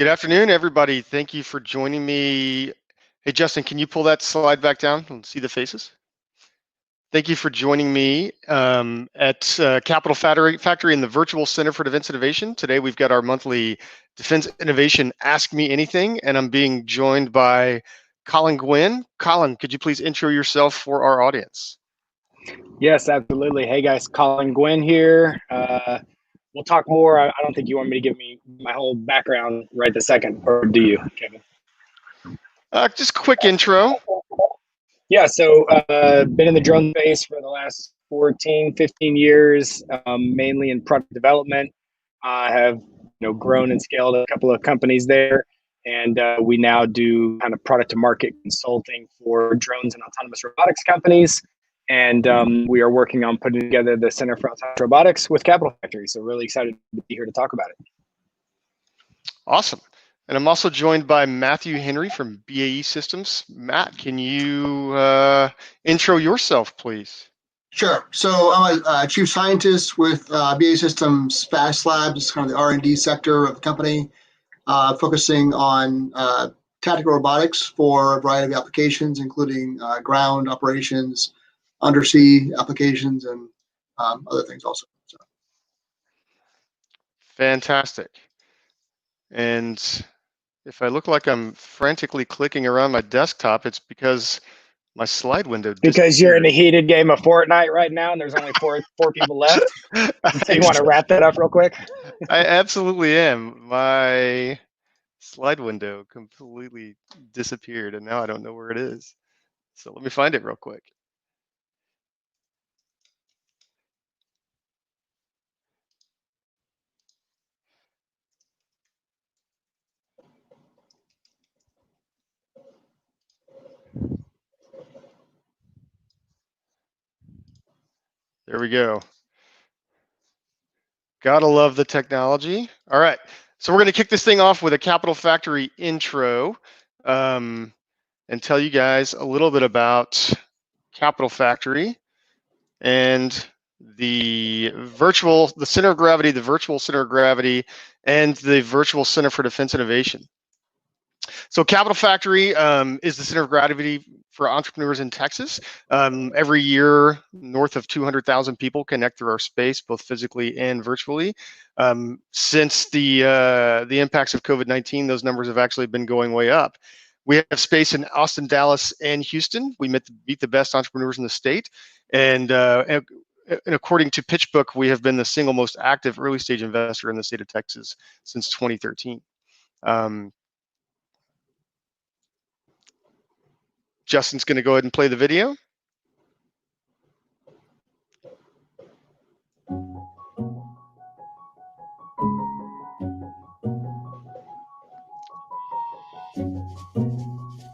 Good afternoon, everybody. Thank you for joining me. Hey, Justin, can you pull that slide back down and see the faces? Thank you for joining me at Capital Factory in the Virtual Center for Defense Innovation. Today, we've got our monthly Defense Innovation Ask Me Anything, and I'm being joined by Colin Guinn. Colin, could you please intro yourself for our audience? Yes, absolutely. Hey guys, Colin Guinn here. We'll talk more. I don't think you want me to give me my whole background right this second, or do you, Kevin? Just quick intro. Yeah, so been in the drone space for the last 14, 15 years, mainly in product development. I have grown and scaled a couple of companies there, and we now do kind of product to market consulting for drones and autonomous robotics companies. And we are working on putting together the Center for Autonomous Robotics with Capital Factory. So really excited to be here to talk about it. Awesome. And I'm also joined by Matthew Henry from BAE Systems. Matt, can you intro yourself, please? Sure. So I'm a chief scientist with BAE Systems Fast Labs, kind of the R&D sector of the company, focusing on tactical robotics for a variety of applications, including ground operations, undersea applications, and other things also. So. Fantastic. And if I look like I'm frantically clicking around my desktop, it's because my slide window disappeared. Because you're in a heated game of Fortnite right now, and there's only four people left. So you want to wrap that up real quick? I absolutely am. My slide window completely disappeared, and now I don't know where it is. So let me find it real quick. There we go. Gotta love the technology. All right, so we're gonna kick this thing off with a Capital Factory intro and tell you guys a little bit about Capital Factory and the center of gravity, the virtual center of gravity, and the virtual center for defense innovation. So Capital Factory is the center of gravity for entrepreneurs in Texas. Every year, north of 200,000 people connect through our space, both physically and virtually. Since the impacts of COVID-19, those numbers have actually been going way up. We have space in Austin, Dallas, and Houston. We meet the best entrepreneurs in the state. And according to PitchBook, we have been the single most active early stage investor in the state of Texas since 2013. Justin's going to go ahead and play the video.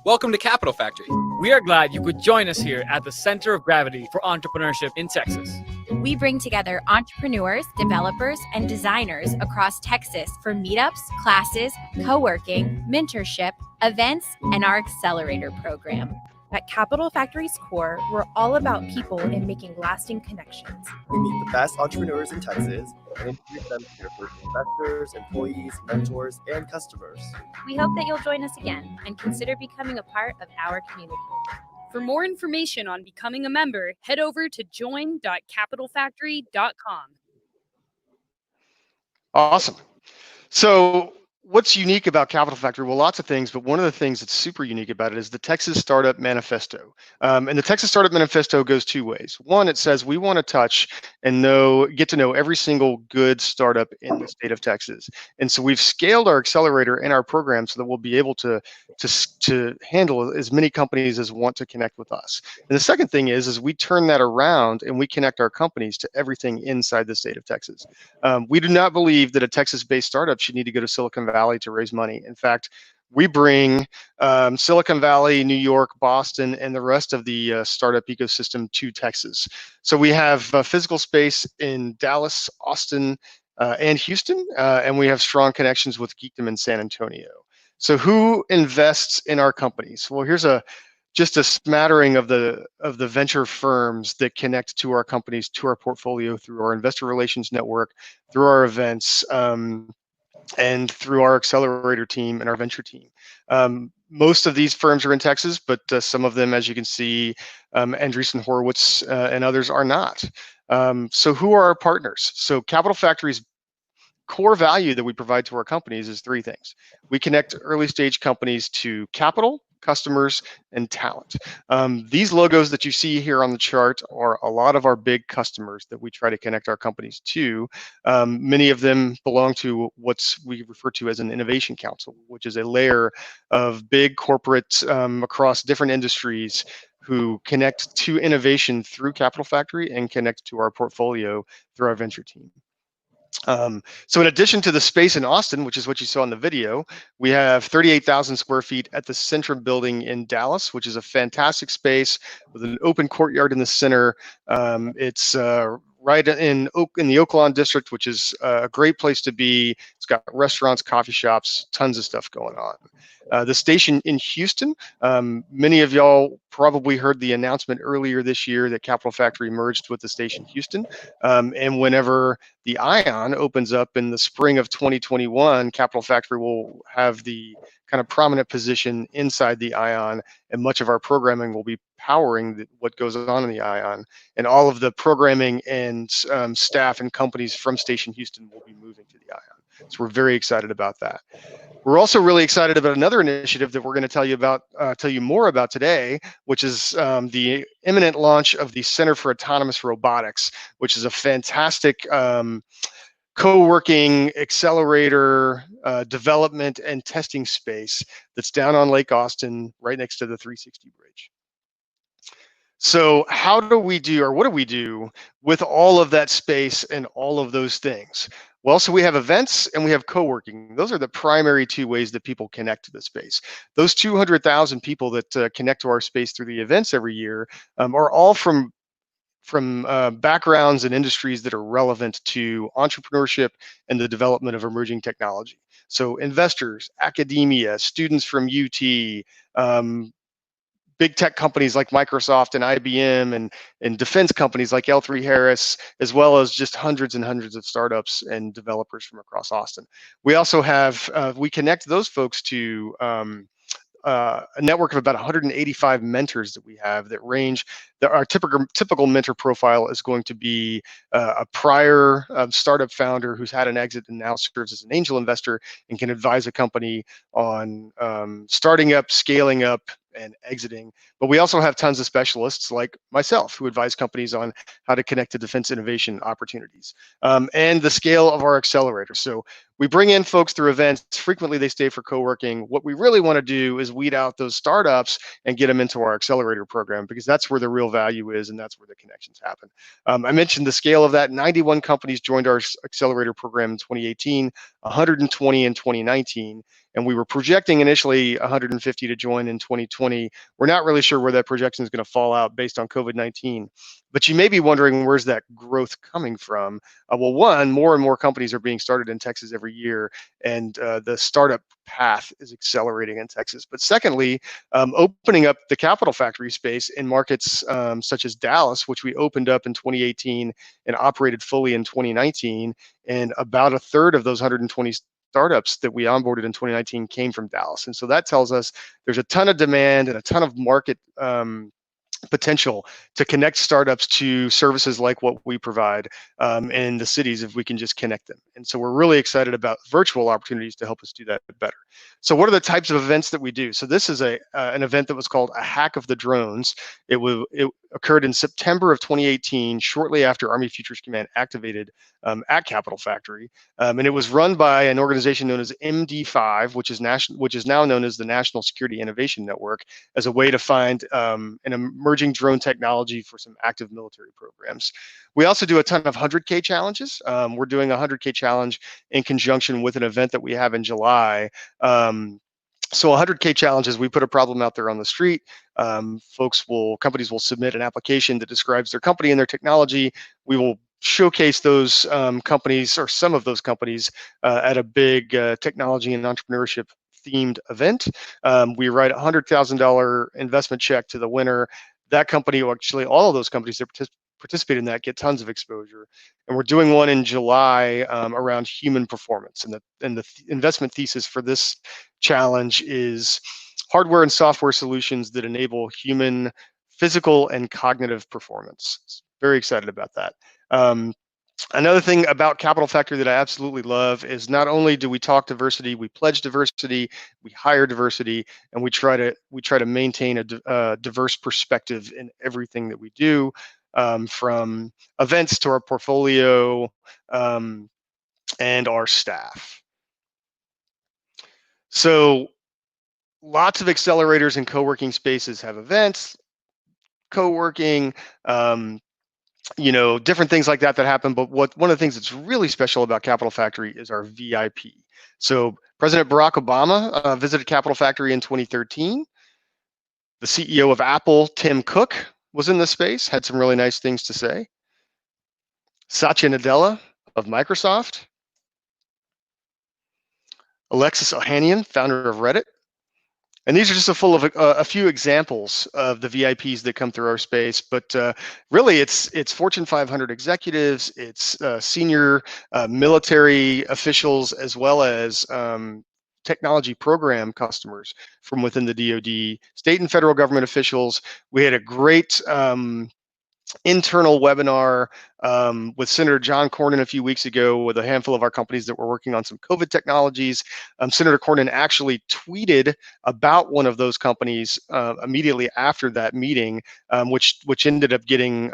Welcome to Capital Factory. We are glad you could join us here at the Center of Gravity for Entrepreneurship in Texas. We bring together entrepreneurs, developers, and designers across Texas for meetups, classes, co-working, mentorship, events, and our accelerator program. At Capital Factory's core, we're all about people and making lasting connections. We meet the best entrepreneurs in Texas and introduce them to their first investors, employees, mentors, and customers. We hope that you'll join us again and consider becoming a part of our community. For more information on becoming a member, head over to join.capitalfactory.com. Awesome. So what's unique about Capital Factory? Well, lots of things, but one of the things that's super unique about it is the Texas Startup Manifesto. And the Texas Startup Manifesto goes two ways. One, it says we want to touch and get to know every single good startup in the state of Texas. And so we've scaled our accelerator and our program so that we'll be able to handle as many companies as want to connect with us. And the second thing is we turn that around and we connect our companies to everything inside the state of Texas. We do not believe that a Texas-based startup should need to go to Silicon Valley to raise money. In fact, we bring Silicon Valley, New York, Boston, and the rest of the startup ecosystem to Texas. So we have physical space in Dallas, Austin, and Houston, and we have strong connections with Geekdom in San Antonio. So who invests in our companies? Well, here's just a smattering of the venture firms that connect to our companies, to our portfolio through our investor relations network, through our events. and through our accelerator team and our venture team. Most of these firms are in Texas, but some of them, as you can see, Andreessen Horowitz and others are not. So who are our partners? So Capital Factory's core value that we provide to our companies is three things. We connect early stage companies to capital, customers, and talent. These logos that you see here on the chart are a lot of our big customers that we try to connect our companies to. Many of them belong to what we refer to as an innovation council, which is a layer of big corporates across different industries who connect to innovation through Capital Factory and connect to our portfolio through our venture team. So in addition to the space in Austin, which is what you saw in the video, we have 38,000 square feet at the Centrum building in Dallas, which is a fantastic space with an open courtyard in the center. It's right in the Oaklawn district, which is a great place to be. It's got restaurants, coffee shops, tons of stuff going on. The station in Houston, many of y'all probably heard the announcement earlier this year that Capital Factory merged with the station Houston. And whenever the Ion opens up in the spring of 2021, Capital Factory will have the kind of prominent position inside the Ion, and much of our programming will be powering what goes on in the Ion. And all of the programming and staff and companies from Station Houston will be moving to the Ion. So we're very excited about that. We're also really excited about another initiative that we're going to tell you more about today, which is the imminent launch of the Center for Autonomous Robotics, which is a fantastic co-working accelerator development and testing space that's down on Lake Austin, right next to the 360 bridge. So how do we do, or what do we do with all of that space and all of those things? Well, so we have events and we have co-working. Those are the primary two ways that people connect to the space. Those 200,000 people that connect to our space through the events every year are all from backgrounds and industries that are relevant to entrepreneurship and the development of emerging technology. So investors, academia, students from UT, big tech companies like Microsoft and IBM, and defense companies like L3Harris, as well as just hundreds and hundreds of startups and developers from across Austin. We also have, we connect those folks to a network of about 185 mentors that we have that range. Our typical mentor profile is going to be a prior startup founder who's had an exit and now serves as an angel investor and can advise a company on starting up, scaling up, and exiting. But we also have tons of specialists like myself who advise companies on how to connect to defense innovation opportunities and the scale of our accelerator. So we bring in folks through events. Frequently, they stay for co-working. What we really want to do is weed out those startups and get them into our accelerator program, because that's where the real value is and that's where the connections happen. I mentioned the scale of that. 91 companies joined our accelerator program in 2018, 120 in 2019. And we were projecting initially 150 to join in 2020. We're not really sure where that projection is going to fall out based on COVID-19. But you may be wondering, where's that growth coming from? Well, one, more and more companies are being started in Texas every year, and the startup path is accelerating in Texas. But secondly, opening up the Capital Factory space in markets such as Dallas, which we opened up in 2018 and operated fully in 2019, and about a third of those 120 startups that we onboarded in 2019 came from Dallas. And so that tells us there's a ton of demand and a ton of market potential to connect startups to services like what we provide in the cities if we can just connect them. And so we're really excited about virtual opportunities to help us do that better. So what are the types of events that we do? So this is an event that was called a Hack of the Drones. It occurred in September of 2018, shortly after Army Futures Command activated at Capital Factory. And it was run by an organization known as MD5, which is now known as the National Security Innovation Network, as a way to find an emerging drone technology for some active military programs. We also do a ton of 100K challenges. We're doing a 100K challenge in conjunction with an event that we have in July. So 100K challenges, we put a problem out there on the street. Companies will submit an application that describes their company and their technology. We will showcase those companies, or some of those companies, at a big technology and entrepreneurship themed event. We write a $100,000 investment check to the winner. That company, or actually all of those companies that participate in that get tons of exposure. And we're doing one in July around human performance. And the investment thesis for this challenge is hardware and software solutions that enable human physical and cognitive performance. Very excited about that. Another thing about Capital Factory that I absolutely love is not only do we talk diversity, we pledge diversity, we hire diversity, and we try to maintain a diverse perspective in everything that we do, from events to our portfolio and our staff. So lots of accelerators and co-working spaces have events, co-working, different things like that happen. But one of the things that's really special about Capital Factory is our VIP. So President Barack Obama visited Capital Factory in 2013. The CEO of Apple, Tim Cook, was in the space, had some really nice things to say. Satya Nadella of Microsoft. Alexis Ohanian, founder of Reddit. And these are just a few examples of the VIPs that come through our space. But really, it's Fortune 500 executives, it's senior military officials, as well as technology program customers from within the DoD, state and federal government officials. We had a great internal webinar with Senator John Cornyn a few weeks ago with a handful of our companies that were working on some COVID technologies. Senator Cornyn actually tweeted about one of those companies immediately after that meeting, which ended up getting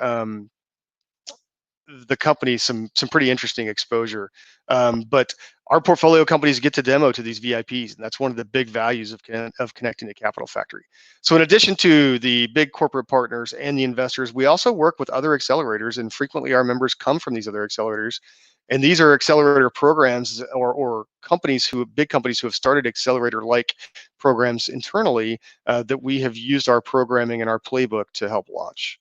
the company some pretty interesting exposure. But our portfolio companies get to demo to these VIPs, and that's one of the big values of connecting to Capital Factory. So in addition to the big corporate partners and the investors, we also work with other accelerators, and frequently our members come from these other accelerators. And these are accelerator programs or big companies who have started accelerator-like programs internally that we have used our programming and our playbook to help launch.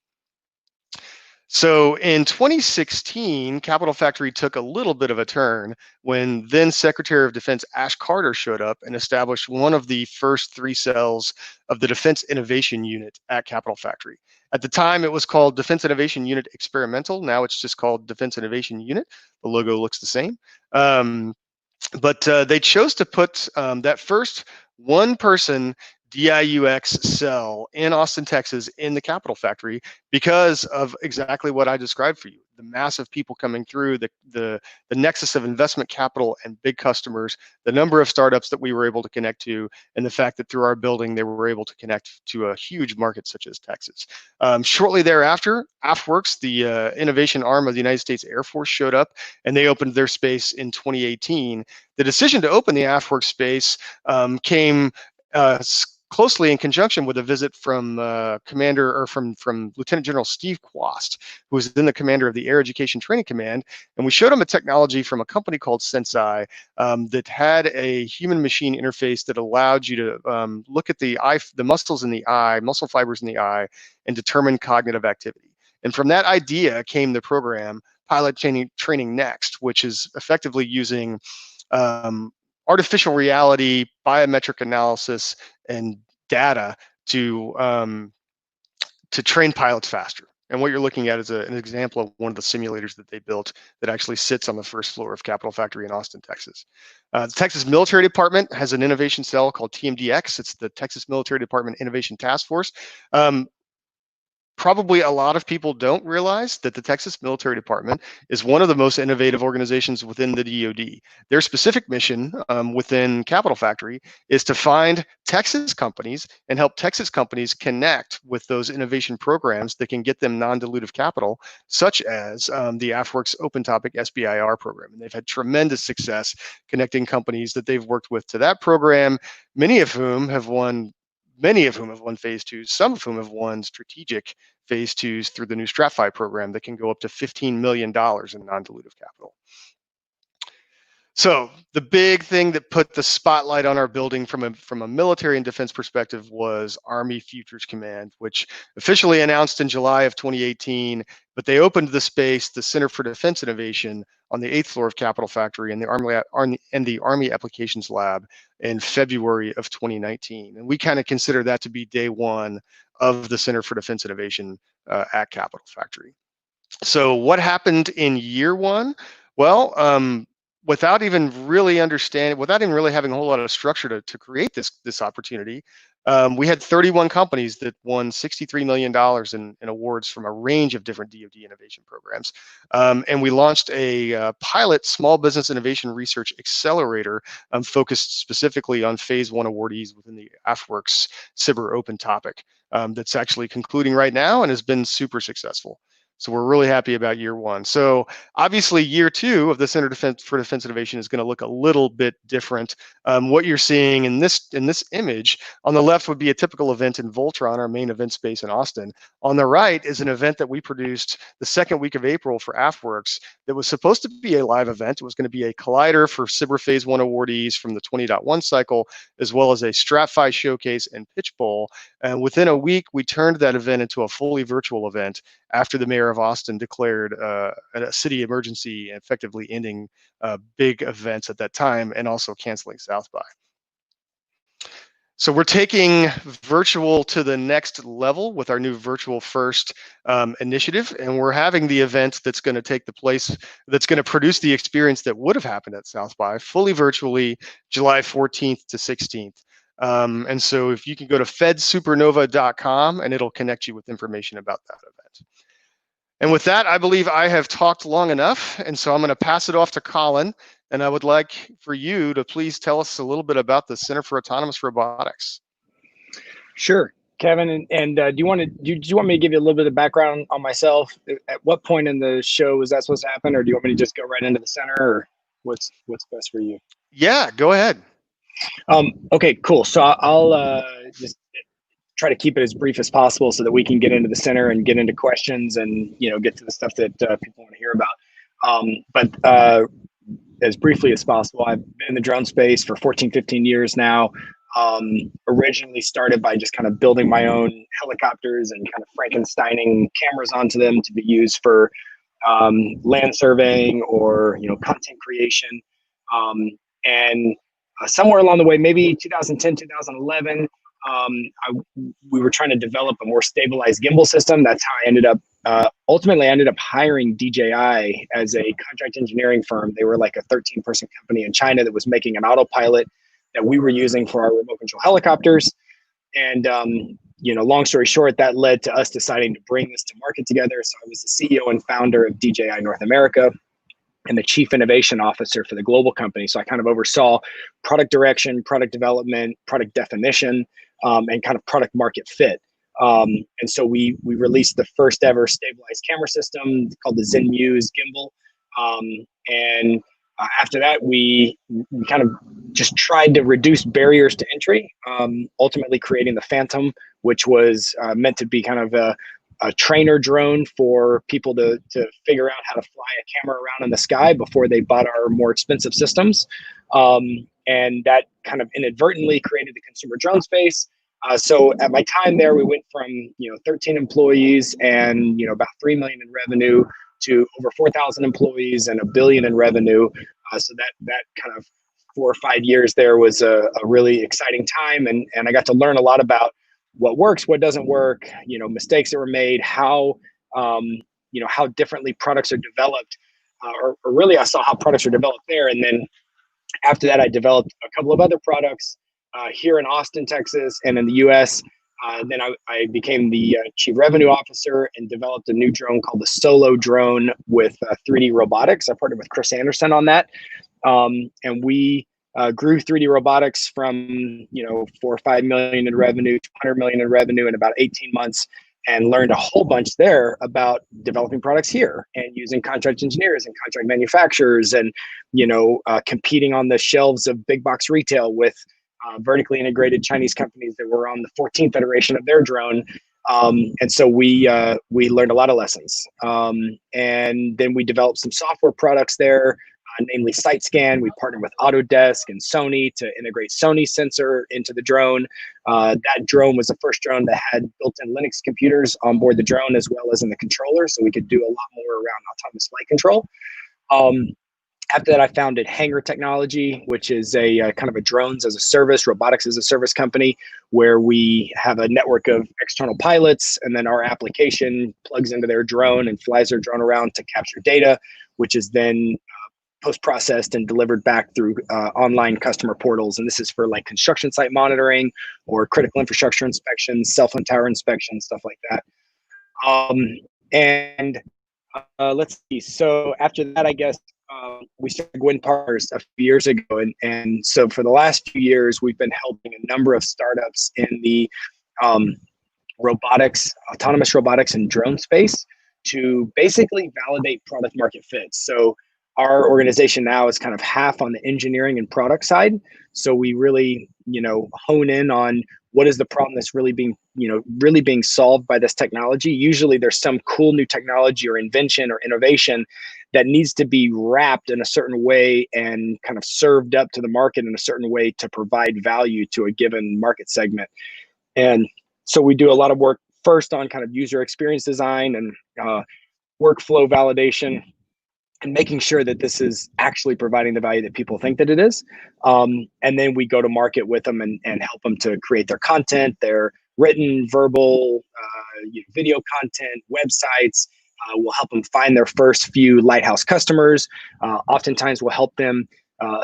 So in 2016, Capital Factory took a little bit of a turn when then Secretary of Defense Ash Carter showed up and established one of the first 3 cells of the Defense Innovation Unit at Capital Factory. At the time, it was called Defense Innovation Unit Experimental. Now it's just called Defense Innovation Unit. The logo looks the same. But they chose to put that first one-person DIUX cell in Austin, Texas, in the Capital Factory because of exactly what I described for you. The massive people coming through, the nexus of investment capital and big customers, the number of startups that we were able to connect to, and the fact that through our building, they were able to connect to a huge market such as Texas. Shortly thereafter, AFWorks, the innovation arm of the United States Air Force, showed up, and they opened their space in 2018. The decision to open the AFWorks space came closely in conjunction with a visit from from Lieutenant General Steve Quast, who was then the commander of the Air Education Training Command. And we showed him a technology from a company called Sensei that had a human-machine interface that allowed you to look at the muscles in the eye, muscle fibers in the eye, and determine cognitive activity. And from that idea came the program Pilot Training Next, which is effectively using artificial reality, biometric analysis, and data to train pilots faster. And what you're looking at is an example of one of the simulators that they built that actually sits on the first floor of Capital Factory in Austin, Texas. The Texas Military Department has an innovation cell called TMDX. It's the Texas Military Department Innovation Task Force. Probably a lot of people don't realize that the Texas Military Department is one of the most innovative organizations within the DoD. Their specific mission within Capital Factory is to find Texas companies and help Texas companies connect with those innovation programs that can get them non-dilutive capital, such as the AFWorks Open Topic SBIR program. And they've had tremendous success connecting companies that they've worked with to that program, many of whom have won phase 2s, some of whom have won strategic phase 2s through the new StratFi program that can go up to $15 million in non-dilutive capital. So the big thing that put the spotlight on our building from a military and defense perspective was Army Futures Command, which officially announced in July of 2018, but they opened the space, the Center for Defense Innovation, on the 8th floor of Capital Factory and the Army Applications Lab in February of 2019. And we kind of consider that to be day one of the Center for Defense Innovation at Capital Factory. So what happened in year one? Well, without even really understanding, without even really having a whole lot of structure to create this opportunity, we had 31 companies that won $63 million in awards from a range of different DoD innovation programs. And we launched a pilot small business innovation research accelerator focused specifically on phase one awardees within the AFWERX SBIR open topic that's actually concluding right now and has been super successful. So we're really happy about year one. So obviously year two of the Center for Defense Innovation is going to look a little bit different. What you're seeing in this image on the left would be a typical event in Voltron, our main event space in Austin. On the right is an event that we produced the second week of April for AFWERX that was supposed to be a live event. It was going to be a collider for SBIR Phase 1 awardees from the 20.1 cycle, as well as a StratFi showcase and pitch bowl. And within a week, we turned that event into a fully virtual event after the mayor of Austin declared a city emergency, effectively ending big events at that time and also canceling South by. So we're taking virtual to the next level with our new Virtual First initiative, and we're having the event that's going to take the place, that's going to produce the experience that would have happened at South by, fully virtually, July 14th to 16th. And so if you can go to fedsupernova.com, and it'll connect you with information about that event. And with that, I believe I have talked long enough, and so I'm going to pass it off to Colin, and I would like for you to please tell us a little bit about the Center for Autonomous Robotics. Sure, Kevin, and do you want me to give you a little bit of background on myself? At what point in the show was that supposed to happen, or do you want me to just go right into the center, or what's best for you? Yeah, go ahead. Okay, cool. So I'll just try to keep it as brief as possible so that we can get into the center and get into questions and get to the stuff that people want to hear about. But as briefly as possible, I've been in the drone space for 14, 15 years now. Originally started by just kind of building my own helicopters and kind of Frankensteining cameras onto them to be used for land surveying or content creation. And somewhere along the way, maybe 2010, 2011, we were trying to develop a more stabilized gimbal system. That's how I ended up, ultimately I ended up hiring DJI as a contract engineering firm. They were like a 13-person company in China that was making an autopilot that we were using for our remote control helicopters. And, long story short, that led to us deciding to bring this to market together. So I was the CEO and founder of DJI North America and the chief innovation officer for the global company. So I kind of oversaw product direction, product development, product definition, and kind of product market fit. And so we released the first ever stabilized camera system called the Zen Muse gimbal. And after that, we kind of just tried to reduce barriers to entry, ultimately creating the Phantom, which was meant to be kind of a trainer drone for people to figure out how to fly a camera around in the sky before they bought our more expensive systems. And that kind of inadvertently created the consumer drone space. So at my time there, we went from 13 employees and about 3 million in revenue to over 4,000 employees and $1 billion in revenue. So that kind of 4 or 5 years there was a really exciting time, and I got to learn a lot about what works, what doesn't work, mistakes that were made, how how differently products are developed, or really I saw how products are developed there. And then after that, I developed a couple of other products here in Austin, Texas, and in the US. Then I became the chief revenue officer and developed a new drone called the Solo drone with 3D Robotics. I partnered with Chris Anderson on that. And we grew 3D Robotics from 4 or 5 million in revenue to 100 million in revenue in about 18 months, and learned a whole bunch there about developing products here and using contract engineers and contract manufacturers and competing on the shelves of big box retail with vertically integrated Chinese companies that were on the 14th iteration of their drone. And so we learned a lot of lessons. And then we developed some software products there, namely SiteScan. We partnered with Autodesk and Sony to integrate Sony sensor into the drone. That drone was the first drone that had built-in Linux computers on board the drone as well as in the controller, so we could do a lot more around autonomous flight control. After that, I founded Hangar Technology, which is a kind of a drones as a service, robotics as a service company, where we have a network of external pilots, and then our application plugs into their drone and flies their drone around to capture data, which is then post-processed and delivered back through online customer portals. And this is for like construction site monitoring or critical infrastructure inspections, cell phone tower inspections, stuff like that. Let's see. So after that, I guess we started Guinn Partners a few years ago. And so for the last few years, we've been helping a number of startups in the robotics, autonomous robotics and drone space to basically validate product market fit. So our organization now is kind of half on the engineering and product side. So we really, hone in on what is the problem that's really being solved by this technology. Usually there's some cool new technology or invention or innovation that needs to be wrapped in a certain way and kind of served up to the market in a certain way to provide value to a given market segment. And so we do a lot of work first on kind of user experience design and workflow validation, and making sure that this is actually providing the value that people think that it is. And then we go to market with them and help them to create their content, their written, verbal, video content, websites. We'll help them find their first few lighthouse customers. Oftentimes we'll help them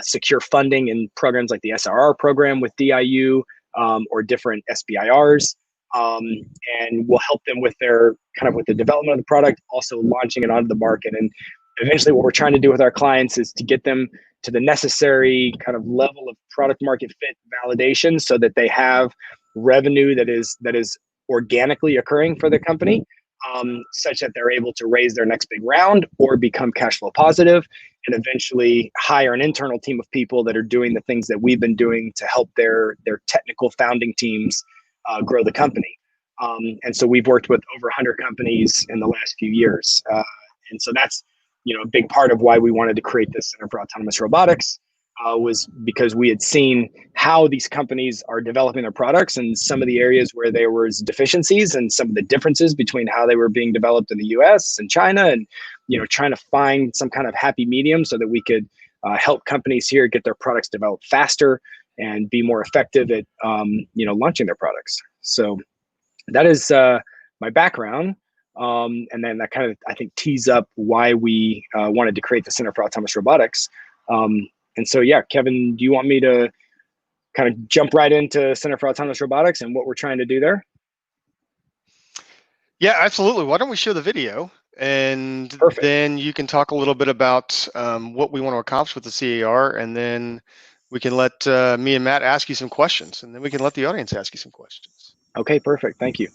secure funding in programs like the SRR program with DIU or different SBIRs. And we'll help them with their with the development of the product, also launching it onto the market. And eventually what we're trying to do with our clients is to get them to the necessary kind of level of product market fit validation so that they have revenue that is organically occurring for the company, such that they're able to raise their next big round or become cash flow positive, and eventually hire an internal team of people that are doing the things that we've been doing to help their technical founding teams grow the company. And so we've worked with over 100 companies in the last few years. And so that's a big part of why we wanted to create this Center for Autonomous Robotics, was because we had seen how these companies are developing their products and some of the areas where there was deficiencies and some of the differences between how they were being developed in the US and China, and trying to find some kind of happy medium so that we could help companies here get their products developed faster and be more effective at launching their products. So that is my background. And then that kind of, I think, tees up why we wanted to create the Center for Autonomous Robotics. And so, yeah, Kevin, do you want me to kind of jump right into Center for Autonomous Robotics and what we're trying to do there? Yeah, absolutely. Why don't we show the video, and Perfect. Then you can talk a little bit about what we want to accomplish with the CAR, and then we can let me and Matt ask you some questions, and then we can let the audience ask you some questions. Okay, perfect. Thank you.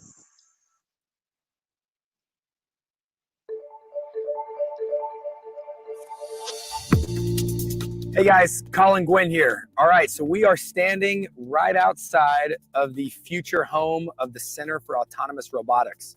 Hey guys, Colin, Guinn here. All right, so we are standing right outside of the future home of the Center for Autonomous Robotics.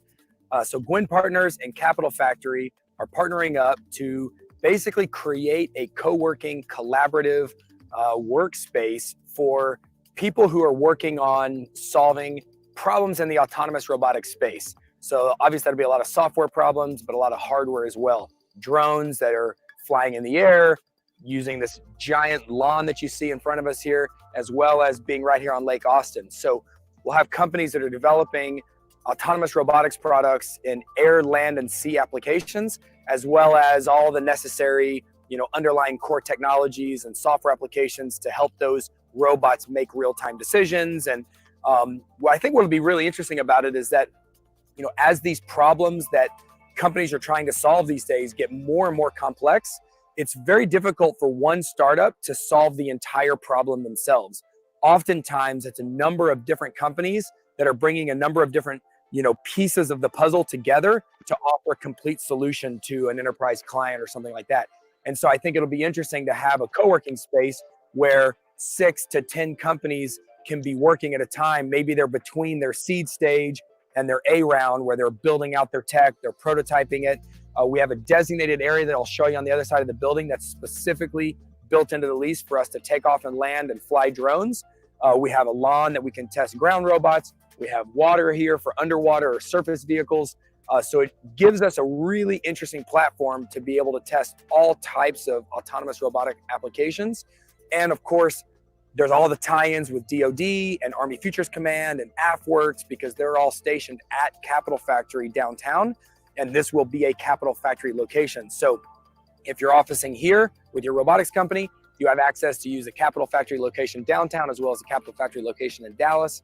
So Guinn Partners and Capital Factory are partnering up to basically create a co-working, collaborative workspace for people who are working on solving problems in the autonomous robotics space. So obviously that'll be a lot of software problems, but a lot of hardware as well. Drones that are flying in the air, using this giant lawn that you see in front of us here, as well as being right here on Lake Austin. So we'll have companies that are developing autonomous robotics products in air, land, and sea applications, as well as all the necessary, underlying core technologies and software applications to help those robots make real-time decisions. And what I think will be really interesting about it is that, as these problems that companies are trying to solve these days get more and more complex, it's very difficult for one startup to solve the entire problem themselves. Oftentimes, it's a number of different companies that are bringing a number of different, pieces of the puzzle together to offer a complete solution to an enterprise client or something like that. And so I think it'll be interesting to have a co-working space where 6 to 10 companies can be working at a time. Maybe they're between their seed stage and their A round, where they're building out their tech, they're prototyping it. We have a designated area that I'll show you on the other side of the building that's specifically built into the lease for us to take off and land and fly drones. We have a lawn that we can test ground robots. We have water here for underwater or surface vehicles. So it gives us a really interesting platform to be able to test all types of autonomous robotic applications. And of course, there's all the tie-ins with DoD and Army Futures Command and AFWorks, because they're all stationed at Capital Factory downtown, and this will be a Capital Factory location. So if you're officing here with your robotics company, you have access to use a Capital Factory location downtown as well as a Capital Factory location in Dallas.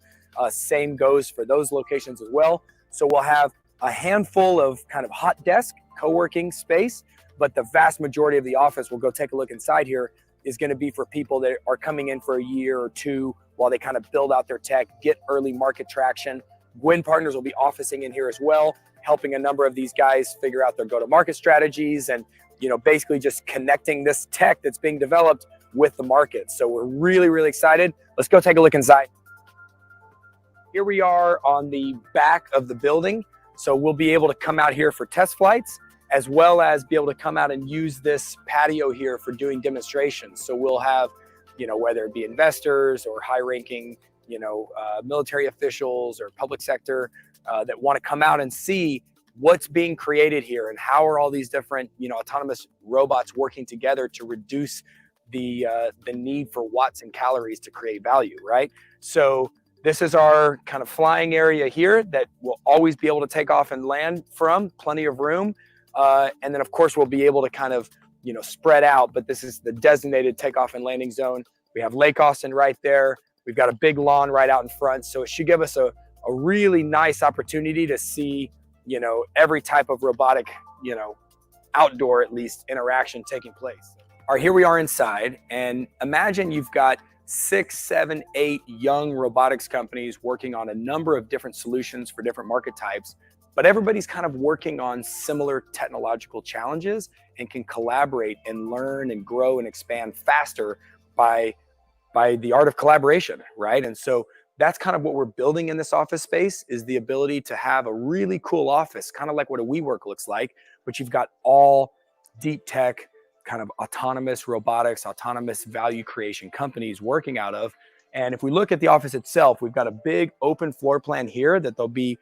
Same goes for those locations as well. So we'll have a handful of kind of hot desk co-working space, but the vast majority of the office, we'll go take a look inside here, is going to be for people that are coming in for a year or two while they kind of build out their tech, get early market traction. Guinn partners will be officing in here as well, helping a number of these guys figure out their go-to-market strategies and, you know, basically just connecting this tech that's being developed with the market. So we're really, really excited. Let's go take a look inside. Here we are on the back of the building. So we'll be able to come out here for test flights, as well as be able to come out and use this patio here for doing demonstrations. So we'll have, you know, whether it be investors or high-ranking, you know, military officials or public sector that want to come out and see what's being created here and how are all these different, you know, autonomous robots working together to reduce the need for watts and calories to create value, right? So this is our kind of flying area here that we'll always be able to take off and land from, plenty of room. And then of course we'll be able to kind of, you know, spread out, but this is the designated takeoff and landing zone. We have Lake Austin right there. We've got a big lawn right out in front. So it should give us a really nice opportunity to see, you know, every type of robotic, you know, outdoor at least interaction taking place. All right, here we are inside, and imagine you've got 6, 7, 8 young robotics companies working on a number of different solutions for different market types, but everybody's kind of working on similar technological challenges and can collaborate and learn and grow and expand faster by the art of collaboration, right? And so that's kind of what we're building in this office space, is the ability to have a really cool office, kind of like what a WeWork looks like, but you've got all deep tech, kind of autonomous robotics, autonomous value creation companies working out of. And if we look at the office itself, we've got a big open floor plan here that there'll be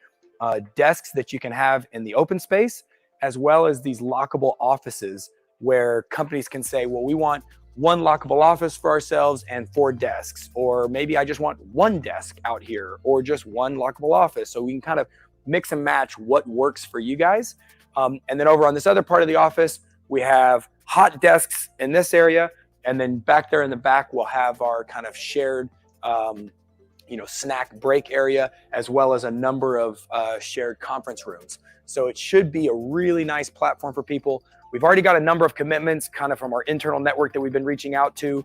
desks that you can have in the open space, as well as these lockable offices where companies can say, well, we want one lockable office for ourselves and 4 desks, or maybe I just want 1 desk out here, or just 1 lockable office. So we can kind of mix and match what works for you guys. And then over on this other part of the office, we have hot desks in this area. And then back there in the back, we'll have our kind of shared, you know, snack break area, as well as a number of shared conference rooms. So it should be a really nice platform for people. We've already got a number of commitments kind of from our internal network that we've been reaching out to,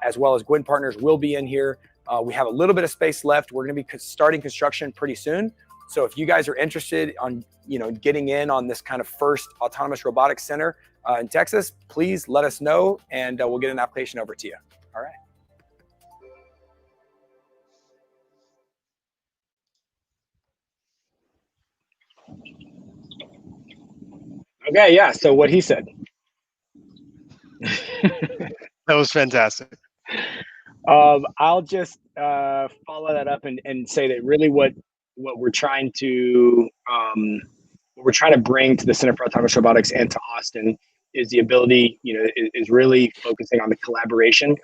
as well as Guinn partners will be in here. We have a little bit of space left. We're going to be starting construction pretty soon. So if you guys are interested on, you know, getting in on this kind of first autonomous robotics center in Texas, please let us know, and we'll get an application over to you. All right. Okay, yeah. So what he said. That was fantastic. I'll just follow that up and say that really what we're trying to bring to the Center for Autonomous Robotics and to Austin is the ability, you know, is really focusing on the collaboration.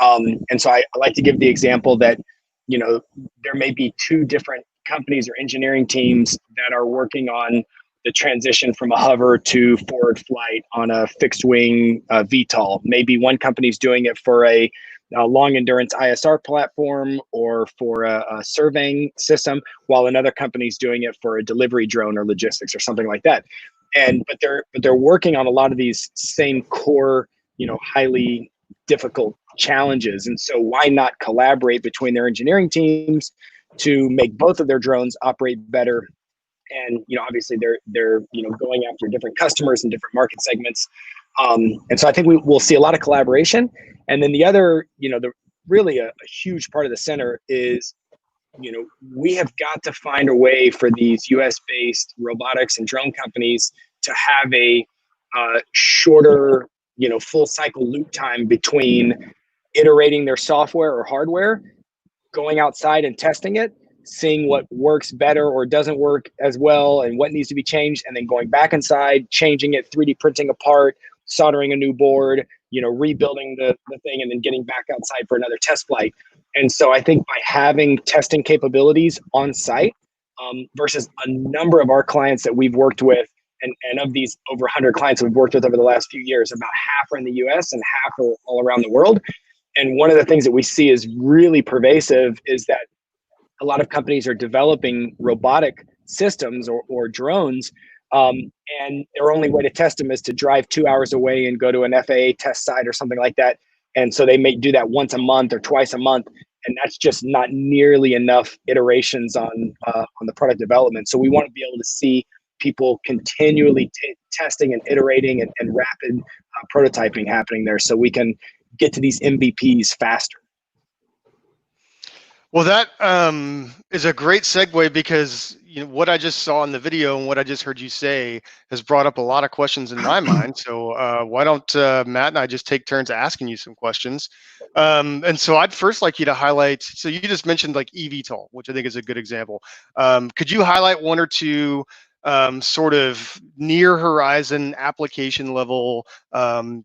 And so I like to give the example that, you know, there may be 2 different companies or engineering teams that are working on the transition from a hover to forward flight on a fixed wing VTOL. Maybe one company's doing it for a long endurance ISR platform or for a surveying system, while another company's doing it for a delivery drone or logistics or something like that. But they're working on a lot of these same core, you know, highly difficult challenges. And so why not collaborate between their engineering teams to make both of their drones operate better? And, you know, obviously they're you know, going after different customers and different market segments. And so I think we'll see a lot of collaboration. And then the other, you know, really a huge part of the center is, you know, we have got to find a way for these US-based robotics and drone companies to have a shorter, you know, full cycle loop time between iterating their software or hardware, going outside and testing it, seeing what works better or doesn't work as well and what needs to be changed, and then going back inside, changing it, 3D printing apart, soldering a new board, rebuilding the thing, and then getting back outside for another test flight. And so I think by having testing capabilities on site, versus a number of our clients that we've worked with, and of these over 100 clients we've worked with over the last few years, about half are in the US and half are all around the world. And one of the things that we see is really pervasive is that a lot of companies are developing robotic systems or drones, and their only way to test them is to drive 2 hours away and go to an FAA test site or something like that. And so they may do that once a month or twice a month, and that's just not nearly enough iterations on the product development. So we want to be able to see people continually testing and iterating and rapid prototyping happening there, so we can get to these MVPs faster. Well, that is a great segue, because what I just saw in the video and what I just heard you say has brought up a lot of questions in my mind. So why don't Matt and I just take turns asking you some questions? And so I'd first like you to highlight, so you just mentioned like eVTOL, which I think is a good example. Could you highlight one or two sort of near horizon application level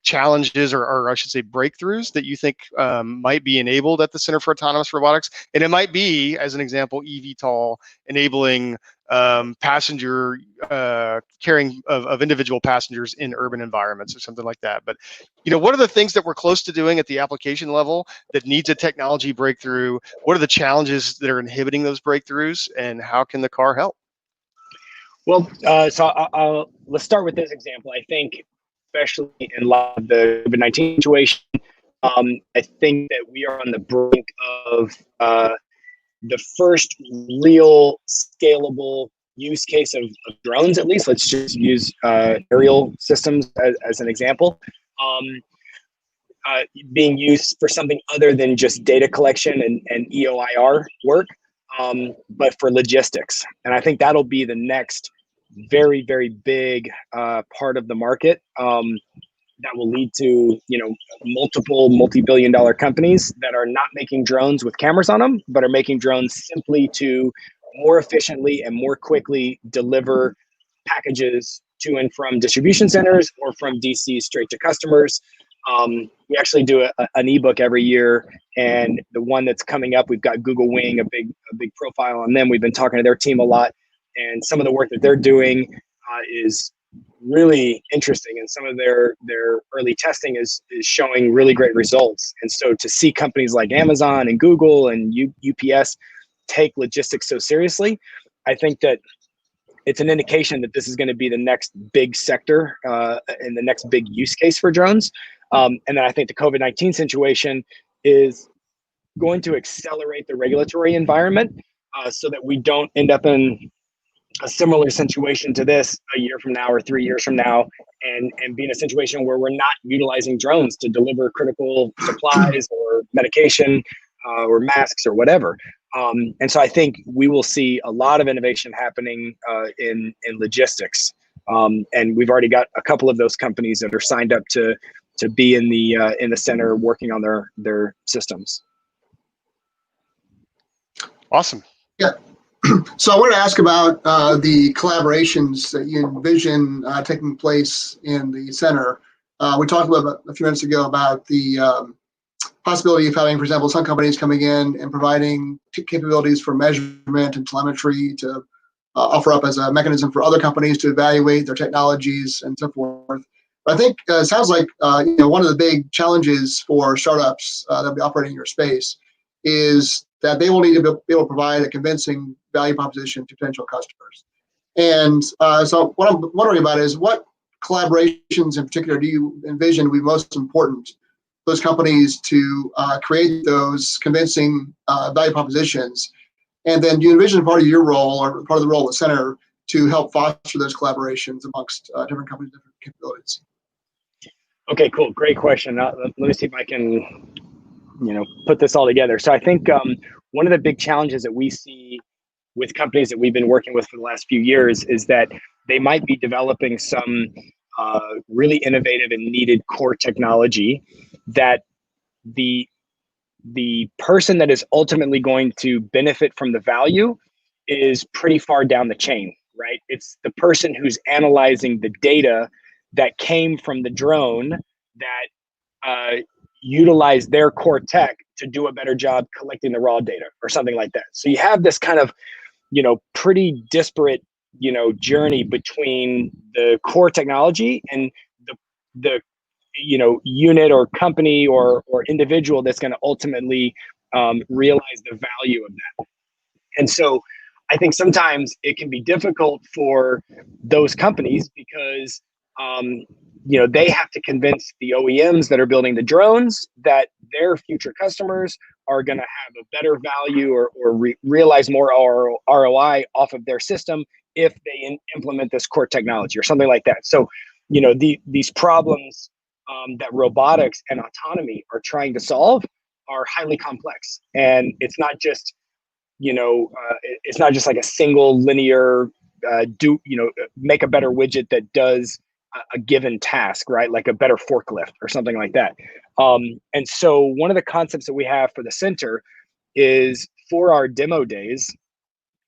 challenges, or I should say breakthroughs, that you think might be enabled at the Center for Autonomous Robotics? And it might be, as an example, eVTOL enabling passenger carrying of individual passengers in urban environments or something like that. But what are the things that we're close to doing at the application level that needs a technology breakthrough? What are the challenges that are inhibiting those breakthroughs, and how can the car help? Well, so let's start with this example. I think, especially in light of the COVID-19 situation, I think that we are on the brink of the first real scalable use case of drones, at least. Let's just use aerial systems as an example, being used for something other than just data collection and EOIR work, but for logistics. And I think that'll be the next very, very big part of the market that will lead to multiple multi-billion-dollar companies that are not making drones with cameras on them, but are making drones simply to more efficiently and more quickly deliver packages to and from distribution centers or from DC straight to customers. We actually do an ebook every year, and the one that's coming up, we've got Google Wing, a big profile on them. We've been talking to their team a lot, and some of the work that they're doing is really interesting, and some of their early testing is showing really great results. And so to see companies like Amazon and Google and UPS take logistics so seriously, I think that it's an indication that this is going to be the next big sector and the next big use case for drones. And then I think the COVID-19 situation is going to accelerate the regulatory environment so that we don't end up in a similar situation to this a year from now or 3 years from now, and be in a situation where we're not utilizing drones to deliver critical supplies or medication or masks or whatever. And so I think we will see a lot of innovation happening in logistics. And we've already got a couple of those companies that are signed up to be in the center working on their systems. Awesome. Yeah. So I wanted to ask about the collaborations that you envision taking place in the center. We talked about a few minutes ago about the possibility of having, for example, some companies coming in and providing capabilities for measurement and telemetry to offer up as a mechanism for other companies to evaluate their technologies and so forth. But I think it sounds like one of the big challenges for startups that will be operating in your space is that they will need to be able to provide a convincing value proposition to potential customers. And so what I'm wondering about is, what collaborations in particular do you envision will be most important for those companies to create those convincing value propositions? And then do you envision part of your role, or part of the role of the center, to help foster those collaborations amongst different companies, different capabilities? Okay, cool. Great question. Let me see if I can put this all together. So I think one of the big challenges that we see with companies that we've been working with for the last few years is that they might be developing some really innovative and needed core technology that the the person that is ultimately going to benefit from the value is pretty far down the chain, right? It's the person who's analyzing the data that came from the drone that utilized their core tech to do a better job collecting the raw data or something like that. So you have this kind of, pretty disparate, journey between the core technology and the unit or company or individual that's going to ultimately realize the value of that. And so I think sometimes it can be difficult for those companies because they have to convince the OEMs that are building the drones that their future customers are going to have a better value or realize more ROI off of their system if they implement this core technology or something like that. So, these problems that robotics and autonomy are trying to solve are highly complex, and it's not just like a single linear make a better widget that does a given task, right? Like a better forklift or something like that. And so one of the concepts that we have for the center is for our demo days,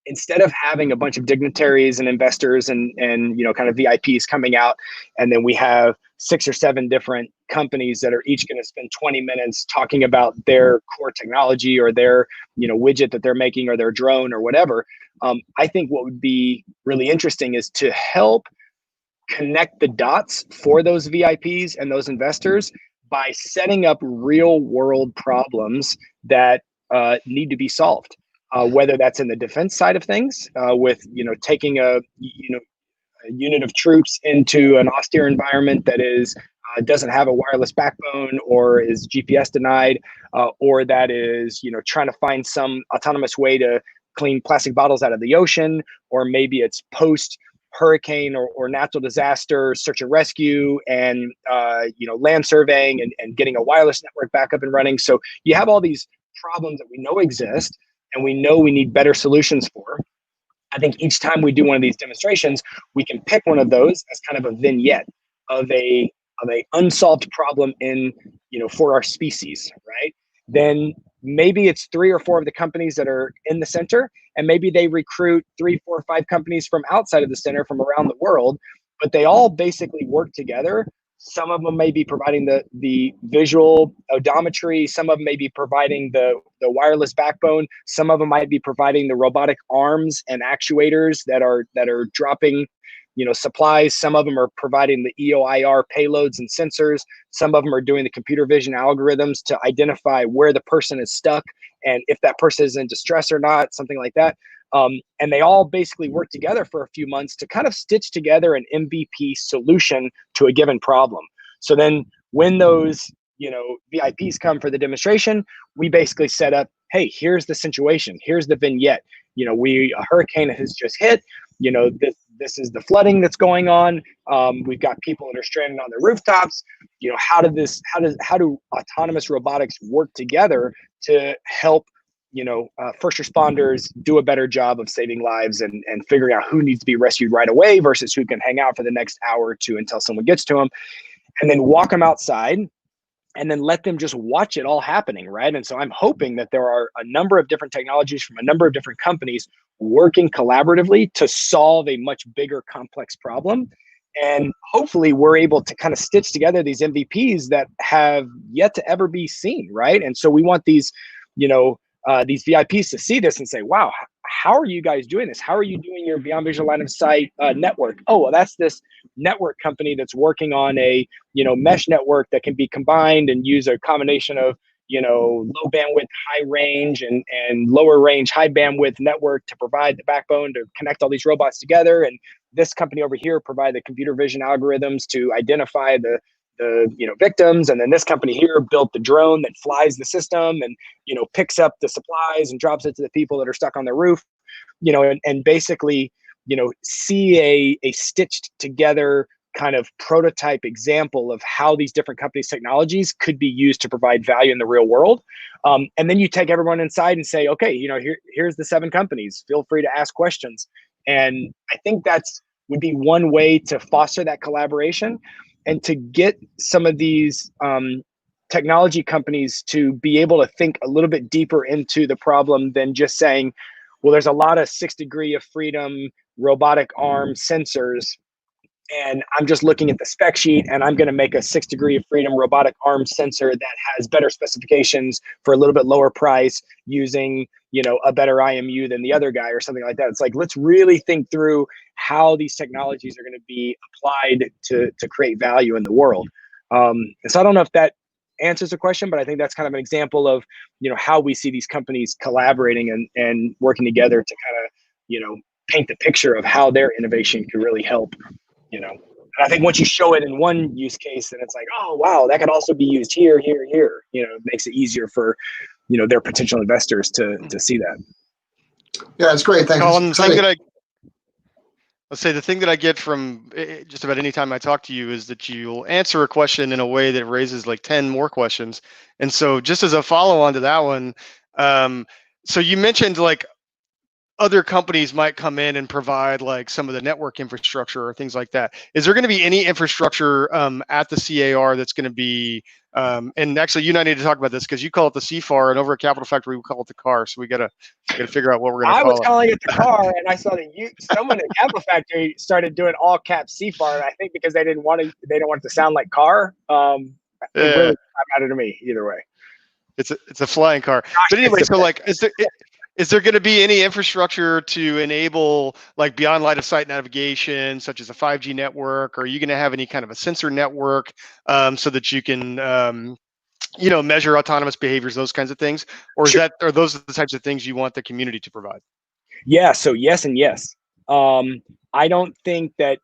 instead of having a bunch of dignitaries and investors and kind of VIPs coming out, and then we have 6 or 7 different companies that are each going to spend 20 minutes talking about their core technology or their widget that they're making or their drone or whatever. I think what would be really interesting is to help connect the dots for those VIPs and those investors by setting up real world problems that need to be solved. Whether that's in the defense side of things, with taking a unit of troops into an austere environment that is doesn't have a wireless backbone or is GPS denied, or that is trying to find some autonomous way to clean plastic bottles out of the ocean, or maybe it's post hurricane or natural disaster search and rescue and land surveying and getting a wireless network back up and running. So you have all these problems that we know exist and we know we need better solutions for. I think each time we do one of these demonstrations, we can pick one of those as kind of a vignette of a unsolved problem for our species, right? Then maybe it's 3 or 4 of the companies that are in the center, and maybe they recruit 3, 4, 5 companies from outside of the center from around the world, but they all basically work together. Some of them may be providing the visual odometry. Some of them may be providing the wireless backbone. Some of them might be providing the robotic arms and actuators that are dropping supplies. Some of them are providing the EOIR payloads and sensors. Some of them are doing the computer vision algorithms to identify where the person is stuck and if that person is in distress or not, something like that. And they all basically work together for a few months to kind of stitch together an MVP solution to a given problem. So then when those VIPs come for the demonstration, we basically set up, hey, here's the situation, here's the vignette. A hurricane has just hit. This is the flooding that's going on. We've got people that are stranded on their rooftops. How do autonomous robotics work together to help first responders do a better job of saving lives and figuring out who needs to be rescued right away versus who can hang out for the next hour or two until someone gets to them, and then walk them outside and then let them just watch it all happening, right? And so I'm hoping that there are a number of different technologies from a number of different companies working collaboratively to solve a much bigger, complex problem. And hopefully we're able to kind of stitch together these MVPs that have yet to ever be seen, right? And so we want these VIPs to see this and say, wow, how are you guys doing this? How are you doing your beyond visual line of sight network? Oh, well, that's this network company that's working on a mesh network that can be combined and use a combination of low bandwidth, high range and lower range, high bandwidth network to provide the backbone to connect all these robots together. And this company over here provide the computer vision algorithms to identify the victims. And then this company here built the drone that flies the system and picks up the supplies and drops it to the people that are stuck on their roof, and basically see a stitched together kind of prototype example of how these different companies' technologies could be used to provide value in the real world. And then you take everyone inside and say, okay, here's the 7 companies. Feel free to ask questions. And I think would be one way to foster that collaboration and to get some of these technology companies to be able to think a little bit deeper into the problem than just saying, well, there's a lot of 6 degree of freedom robotic arm sensors, and I'm just looking at the spec sheet and I'm going to make a 6 degree of freedom robotic arm sensor that has better specifications for a little bit lower price using, you know, a better IMU than the other guy or something like that. It's like, let's really think through how these technologies are going to be applied to create value in the world. And so I don't know if that answers the question, but I think that's kind of an example of, you know, how we see these companies collaborating and working together to kind of, you know, paint the picture of how their innovation could really help. You know, and I think once you show it in one use case, then it's like, oh wow, that could also be used here, here, here. You know, it makes it easier for, you know, their potential investors to see that. Yeah, it's great. Thanks. Colin, the thing that I get from just about any time I talk to you is that you'll answer a question in a way that raises like 10 more questions. And so just as a follow on to that one, so you mentioned like other companies might come in and provide like some of the network infrastructure or things like that. Is there going to be any infrastructure at the CAR that's going to be, and actually you and I need to talk about this because you call it the CFAR and over at Capital Factory, we call it the car. So we gotta figure out what we're going to call it. I was calling it the car and I saw that someone at Capital Factory started doing all caps CFAR. And I think because they don't want it to sound like car. It really doesn't matter to me either way. It's a flying car. But anyway, so like, is there going to be any infrastructure to enable like beyond line of sight navigation, such as a 5G network? Or are you going to have any kind of a sensor network so that you can, you know, measure autonomous behaviors, those kinds of things? Or are those the types of things you want the community to provide? Yeah. So yes and yes. I don't think that.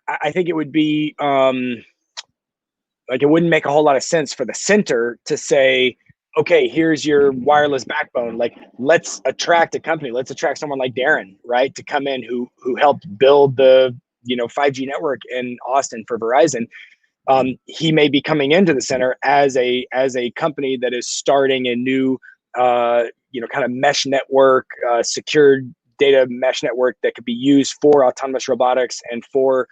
I think it would be like it wouldn't make a whole lot of sense for the center to say, okay, here's your wireless backbone. Like, let's attract a company. Let's attract someone like Darren, right, to come in who helped build the 5G network in Austin for Verizon. He may be coming into the center as a company that is starting a new kind of mesh network, secured data mesh network that could be used for autonomous robotics and for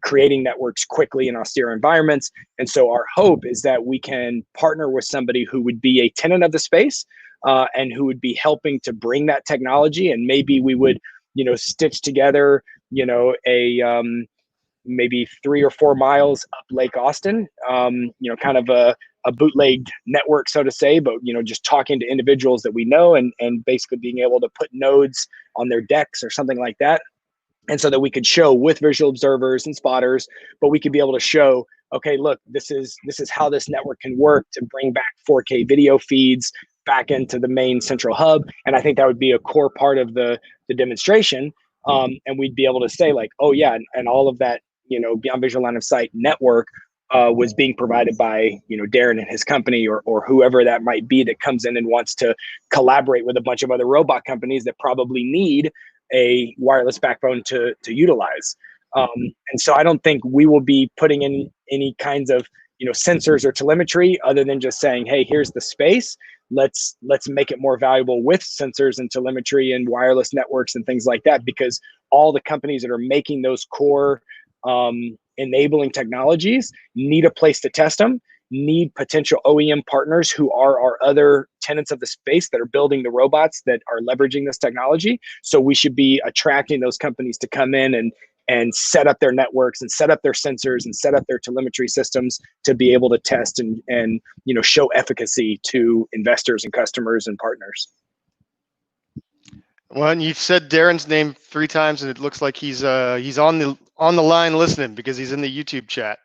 creating networks quickly in austere environments. And so our hope is that we can partner with somebody who would be a tenant of the space and who would be helping to bring that technology. And maybe we would, stitch together, a maybe 3 or 4 miles up Lake Austin, kind of a bootlegged network, so to say, but, just talking to individuals that we know and basically being able to put nodes on their decks or something like that. And so that we could show with visual observers and spotters, but we could be able to show, okay, look, this is how this network can work to bring back 4K video feeds back into the main central hub. And I think that would be a core part of the demonstration. And we'd be able to say like, oh yeah, and all of that, beyond visual line of sight network was being provided by, Darren and his company or whoever that might be that comes in and wants to collaborate with a bunch of other robot companies that probably need a wireless backbone to utilize. And so I don't think we will be putting in any kinds of, sensors or telemetry other than just saying, hey, here's the space. Let's make it more valuable with sensors and telemetry and wireless networks and things like that, because all the companies that are making those core enabling technologies need a place to test them, need potential OEM partners who are our other tenants of the space that are building the robots that are leveraging this technology. So we should be attracting those companies to come in and set up their networks and set up their sensors and set up their telemetry systems to be able to test and show efficacy to investors and customers and partners. Well, and you've said Darren's name 3 times, and it looks like he's on the line listening because he's in the YouTube chat.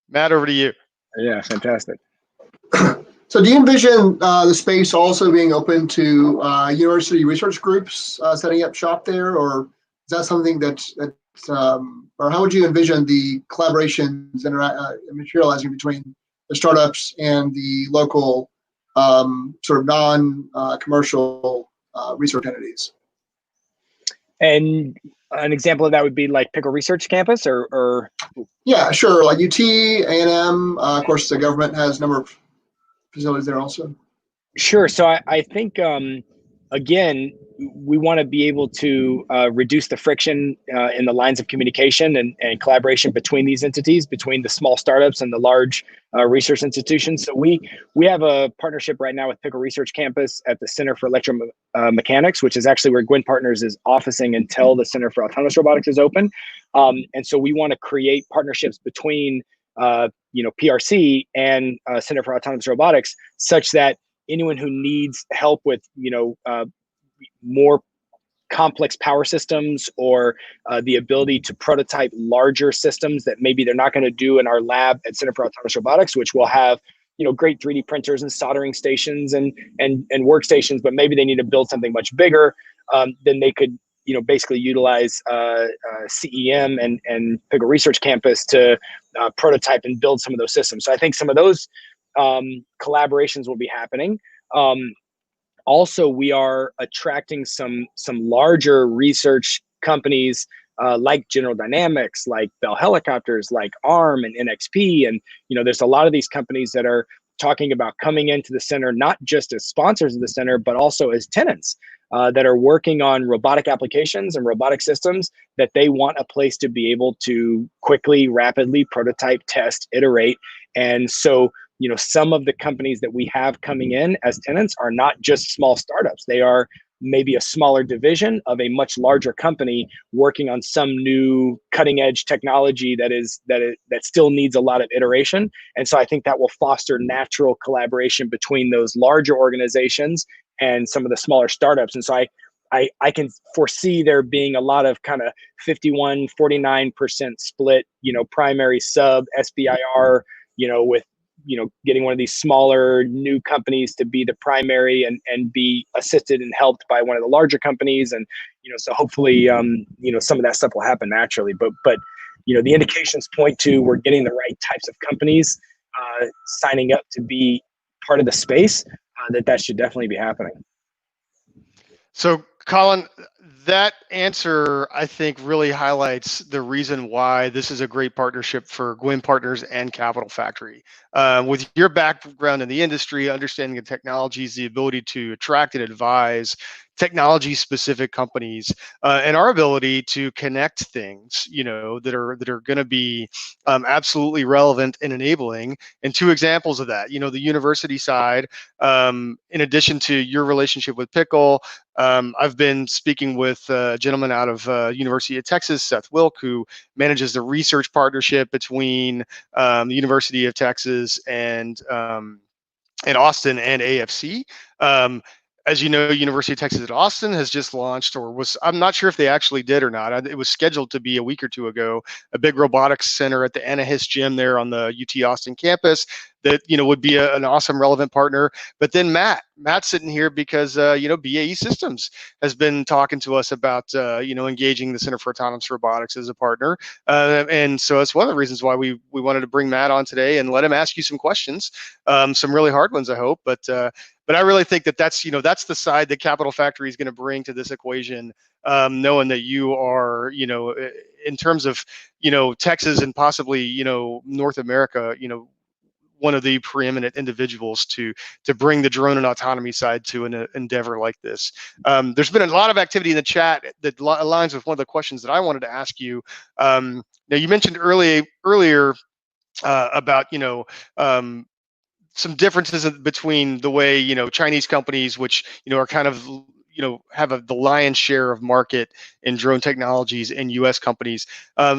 Matt, over to you. Yeah, fantastic. So do you envision the space also being open to university research groups setting up shop there, or is that something that's or how would you envision the collaborations materializing between the startups and the local sort of non-commercial research entities? And an example of that would be like Pickle Research Campus or? Yeah, sure. Like UT, A&M, of course, the government has a number of facilities there also. Sure. So I think, again, we want to be able to reduce the friction in the lines of communication and collaboration between these entities, between the small startups and the large research institutions. So we have a partnership right now with Pickle Research Campus at the Center for Electromechanics, which is actually where Guinn Partners is officing until the Center for Autonomous Robotics is open. And so we want to create partnerships between PRC and Center for Autonomous Robotics, such that anyone who needs help with more complex power systems or the ability to prototype larger systems that maybe they're not going to do in our lab at Center for Autonomous Robotics, which will have great 3D printers and soldering stations and workstations, but maybe they need to build something much bigger. Then they could basically utilize CEM and Pickle Research Campus to prototype and build some of those systems. So I think some of those collaborations will be happening. Also, we are attracting some larger research companies like General Dynamics, like Bell Helicopters, like ARM and NXP. And, there's a lot of these companies that are talking about coming into the center, not just as sponsors of the center, but also as tenants that are working on robotic applications and robotic systems that they want a place to be able to quickly, rapidly prototype, test, iterate. And so, some of the companies that we have coming in as tenants are not just small startups. They are maybe a smaller division of a much larger company working on some new cutting edge technology that still needs a lot of iteration. And so I think that will foster natural collaboration between those larger organizations and some of the smaller startups. And so I can foresee there being a lot of kind of 51, 49% split, primary sub SBIR, with getting one of these smaller new companies to be the primary and be assisted and helped by one of the larger companies. And, so hopefully, some of that stuff will happen naturally, but, the indications point to we're getting the right types of companies signing up to be part of the space, that should definitely be happening. So, Colin, that answer, I think, really highlights the reason why this is a great partnership for Guinn Partners and Capital Factory. With your background in the industry, understanding the technologies, the ability to attract and advise technology-specific companies, and our ability to connect things, that are going to be absolutely relevant and enabling. And two examples of that, the university side, in addition to your relationship with Pickle. I've been speaking with a gentleman out of University of Texas, Seth Wilk, who manages the research partnership between the University of Texas and Austin and AFC. As you know, University of Texas at Austin has just launched, I'm not sure if they actually did or not. It was scheduled to be a week or two ago, a big robotics center at the Anahis gym there on the UT Austin campus that, would be an awesome relevant partner. But then Matt's sitting here because, BAE Systems has been talking to us about, engaging the Center for Autonomous Robotics as a partner. And so it's one of the reasons why we wanted to bring Matt on today and let him ask you some questions, some really hard ones, I hope. But I really think that's the side that Capital Factory is going to bring to this equation, knowing that you are, in terms of, Texas and possibly, North America, one of the preeminent individuals to bring the drone and autonomy side to an endeavor like this. There's been a lot of activity in the chat that aligns with one of the questions that I wanted to ask you. Now, you mentioned earlier about, some differences between the way, Chinese companies, which, are kind of, have the lion's share of market in drone technologies, and U.S. companies.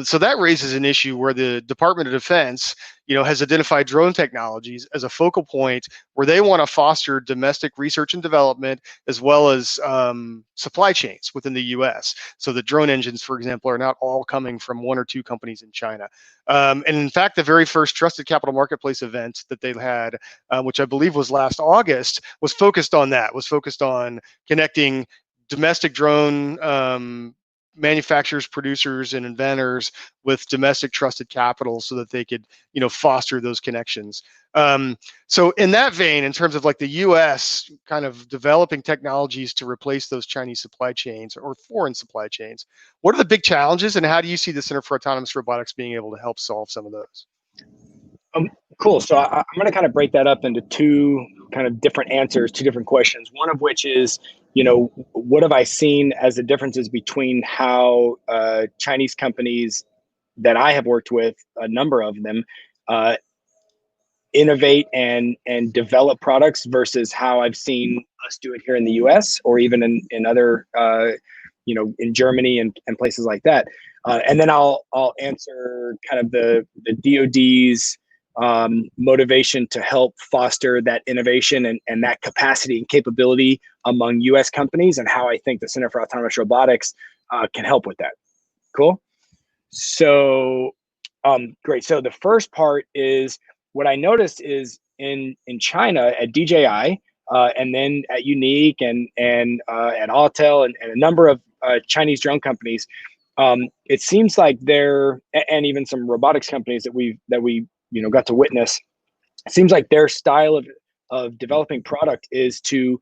So that raises an issue where the Department of Defense, has identified drone technologies as a focal point where they want to foster domestic research and development as well as supply chains within the U.S. So the drone engines, for example, are not all coming from one or two companies in China. And in fact, the very first Trusted Capital Marketplace event that they had, which I believe was last August, was focused on connecting domestic drone manufacturers, producers, and inventors with domestic trusted capital so that they could, foster those connections. So in that vein, in terms of like the U.S. kind of developing technologies to replace those Chinese supply chains or foreign supply chains, what are the big challenges, and how do you see the Center for Autonomous Robotics being able to help solve some of those? Cool. So I'm going to kind of break that up into two kind of different answers, two different questions. One of which is, what have I seen as the differences between how Chinese companies that I have worked with, a number of them, innovate and develop products versus how I've seen us do it here in the US or even in other, in Germany and places like that. And then I'll answer kind of the DoD's motivation to help foster that innovation and that capacity and capability among US companies, and how I think the Center for Autonomous Robotics can help with that. Cool. So great. So the first part is, what I noticed is in China at DJI, and then at Unique and at Autel and a number of Chinese drone companies, it seems like and even some robotics companies that we got to witness, it seems like their style of developing product is to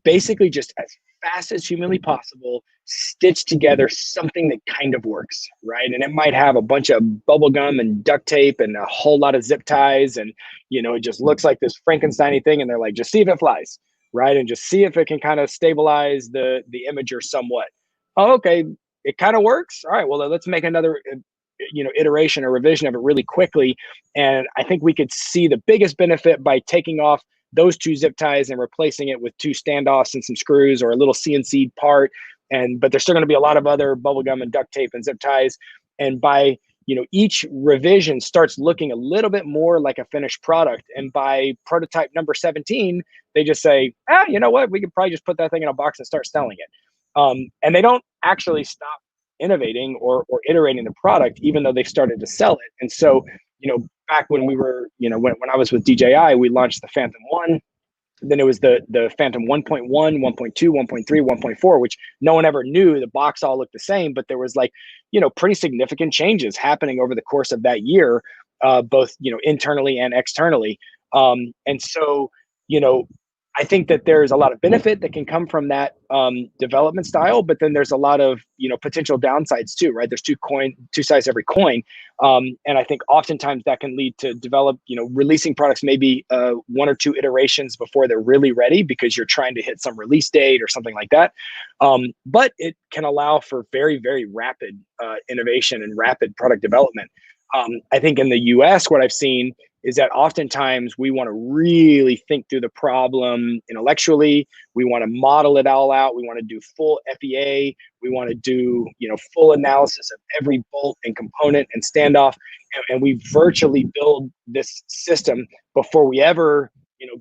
basically just as fast as humanly possible stitch together something that kind of works, right? And it might have a bunch of bubble gum and duct tape and a whole lot of zip ties, and it just looks like this Frankenstein-y thing, and they're like, just see if it flies, right? And just see if it can kind of stabilize the imager somewhat. Oh, okay, it kind of works. All right, well, let's make another iteration or revision of it really quickly. And I think we could see the biggest benefit by taking off those 2 zip ties and replacing it with 2 standoffs and some screws or a little CNC part. But there's still going to be a lot of other bubble gum and duct tape and zip ties. And by, each revision starts looking a little bit more like a finished product. And by prototype number 17, they just say, you know what, we could probably just put that thing in a box and start selling it. And they don't actually stop innovating or iterating the product, even though they've started to sell it. And so, back when we were, when I was with DJI, we launched the Phantom 1. Then it was the Phantom 1.1, 1.2, 1.3, 1.4, which no one ever knew. The box all looked the same, but there was pretty significant changes happening over the course of that year, both, internally and externally. And so, I think that there's a lot of benefit that can come from that development style, but then there's a lot of potential downsides too, right? There's two sides to every coin, and I think oftentimes that can lead to releasing products maybe 1 or 2 iterations before they're really ready because you're trying to hit some release date or something like that. But it can allow for very, very rapid innovation and rapid product development. I think in the US, what I've seen is that oftentimes we want to really think through the problem intellectually. We want to model it all out. We want to do full FEA. We want to do, full analysis of every bolt and component and standoff. And we virtually build this system before we ever,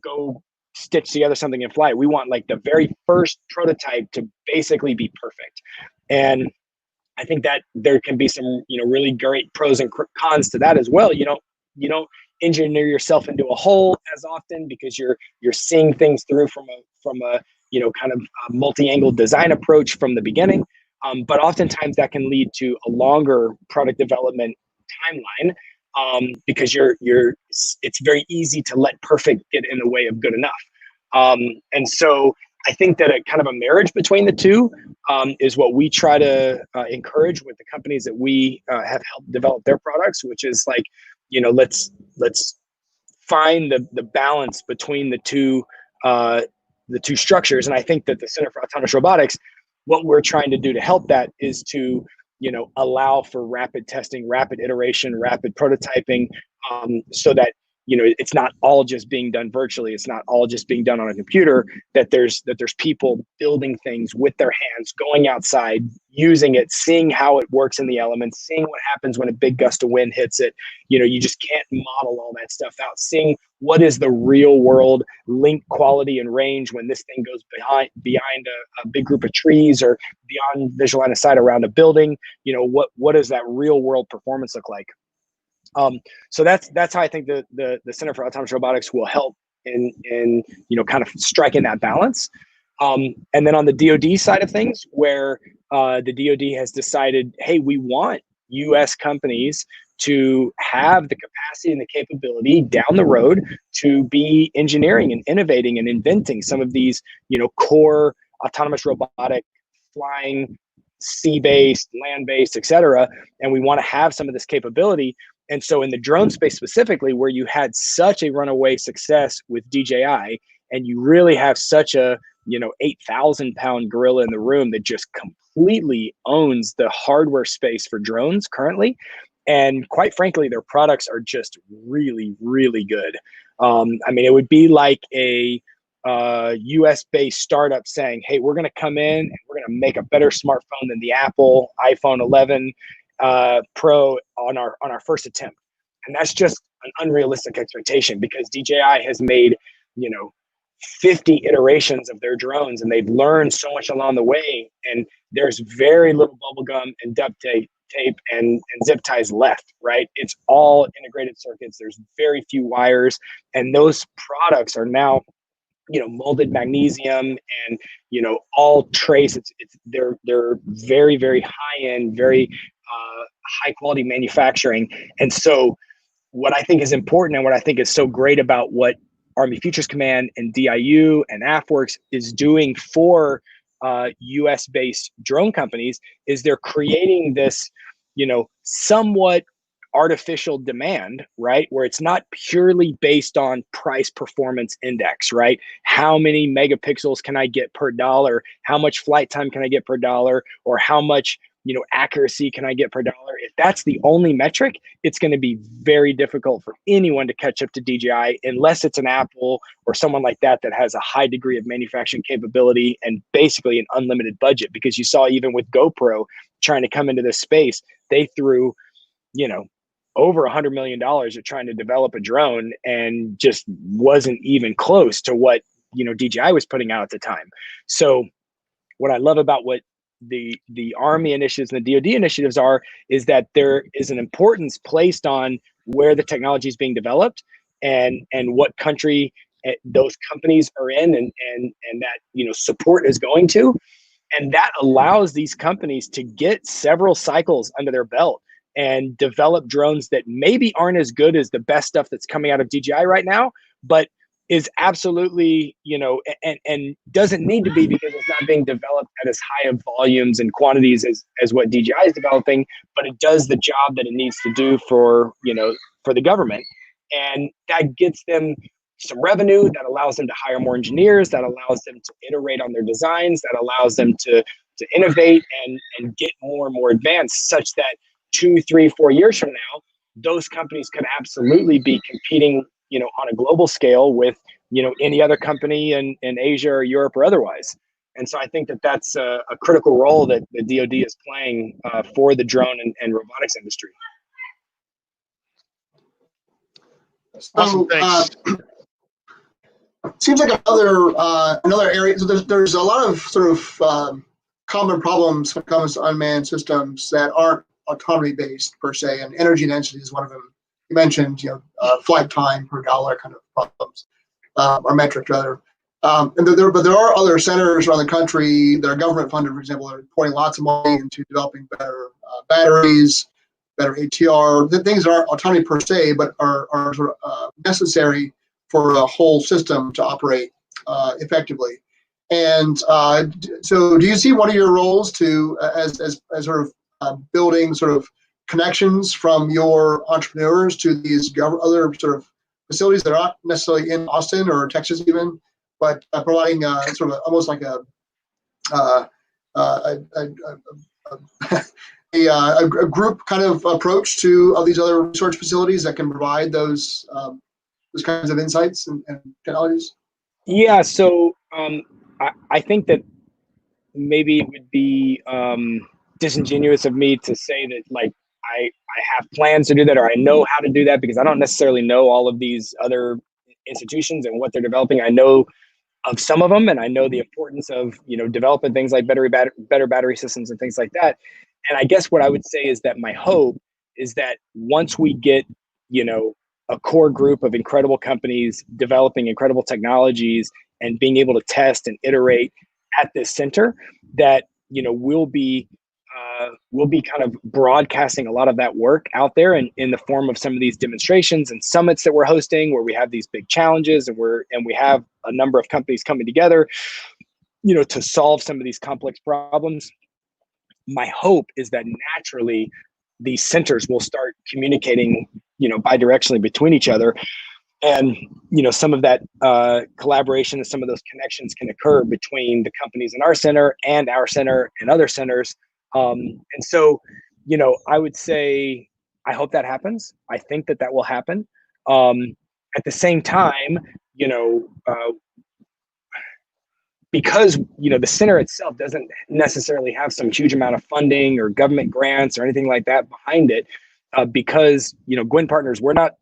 go stitch together something in flight. We want the very first prototype to basically be perfect. And I think that there can be some, really great pros and cons to that as well. You don't engineer yourself into a hole as often because you're seeing things through from a kind of a multi-angle design approach from the beginning. But oftentimes that can lead to a longer product development timeline because it's very easy to let perfect get in the way of good enough. And so I think that a kind of a marriage between the two is what we try to encourage with the companies that we have helped develop their products, which is let's find the balance between the two structures. And I think that the Center for Autonomous Robotics, what we're trying to do to help that is to allow for rapid testing, rapid iteration, rapid prototyping, so that it's not all just being done virtually. It's not all just being done on a computer, that there's people building things with their hands, going outside, using it, seeing how it works in the elements, seeing what happens when a big gust of wind hits it. You just can't model all that stuff out, seeing what is the real world link quality and range when this thing goes behind a big group of trees or beyond visual line of sight around a building. What does that real world performance look like? So that's how I think the Center for Autonomous Robotics will help in kind of striking that balance. And then on the DoD side of things, where the DoD has decided, hey, we want U.S. companies to have the capacity and the capability down the road to be engineering and innovating and inventing some of these core autonomous robotic flying, sea-based, land-based, et cetera. And we want to have some of this capability. And so in the drone space specifically, where you had such a runaway success with DJI, and you really have such a 8,000-pound gorilla in the room that just completely owns the hardware space for drones currently. And quite frankly, their products are just really, really good. It would be like a US-based startup saying, hey, we're going to come in and we're going to make a better smartphone than the Apple iPhone 11 Pro on our first attempt. And that's just an unrealistic expectation, because DJI has made, 50 iterations of their drones, and they've learned so much along the way. And there's very little bubble gum and duct tape and zip ties left, right? It's all integrated circuits. There's very few wires, and those products are now, molded magnesium and, all trace. They're very, very high end, very high quality manufacturing. And so what I think is important, and what I think is so great about what Army Futures Command and DIU and AFWorks is doing for US-based drone companies, is they're creating this, somewhat artificial demand, right? Where it's not purely based on price performance index, right? How many megapixels can I get per dollar? How much flight time can I get per dollar? Or how much, accuracy can I get per dollar? If that's the only metric, it's going to be very difficult for anyone to catch up to DJI, unless it's an Apple or someone like that has a high degree of manufacturing capability and basically an unlimited budget. Because you saw, even with GoPro trying to come into this space, they threw, over $100 million at trying to develop a drone, and just wasn't even close to what, DJI was putting out at the time. So what I love about what the Army initiatives and the DoD initiatives is that there is an importance placed on where the technology is being developed, and what country those companies are in, and that, support is going to. And that allows these companies to get several cycles under their belt and develop drones that maybe aren't as good as the best stuff that's coming out of DJI right now, but is absolutely, and doesn't need to be, because it's not being developed at as high of volumes and quantities as what DJI is developing, but it does the job that it needs to do for the government. And that gets them some revenue, that allows them to hire more engineers, that allows them to iterate on their designs, that allows them to innovate and get more and more advanced, such that 2, 3, 4 years from now, those companies could absolutely be competing, on a global scale with, any other company in Asia or Europe or otherwise. And so I think that that's a critical role that the DoD is playing for the drone and robotics industry. Awesome, thanks. Seems like another area. So there's a lot of sort of common problems when it comes to unmanned systems that aren't autonomy based per se, and energy density is one of them. You mentioned, flight time per dollar kind of problems, or metric rather. But there are other centers around the country that are government funded, for example, that are pouring lots of money into developing better batteries, better ATR. The things that aren't autonomy per se, but are sort of necessary for a whole system to operate effectively. And so, do you see one of your roles as sort of building sort of connections from your entrepreneurs to these other sort of facilities that are not necessarily in Austin or Texas even, but providing sort of almost like a group kind of approach to these other research facilities that can provide those kinds of insights and technologies? Yeah, so I think that maybe it would be disingenuous of me to say that, like, I have plans to do that, or I know how to do that, because I don't necessarily know all of these other institutions and what they're developing. I know of some of them, and I know the importance of, developing things like better battery systems and things like that. And I guess what I would say is that my hope is that once we get, a core group of incredible companies developing incredible technologies and being able to test and iterate at this center, that, we'll be kind of broadcasting a lot of that work out there in the form of some of these demonstrations and summits that we're hosting, where we have these big challenges, and we have a number of companies coming together, to solve some of these complex problems. My hope is that naturally these centers will start communicating, bidirectionally between each other, And some of that collaboration and some of those connections can occur between the companies in our center and other centers. And so, I would say I hope that happens. I think that will happen. At the same time, because the center itself doesn't necessarily have some huge amount of funding or government grants or anything like that behind it, because Guinn Partners, we're not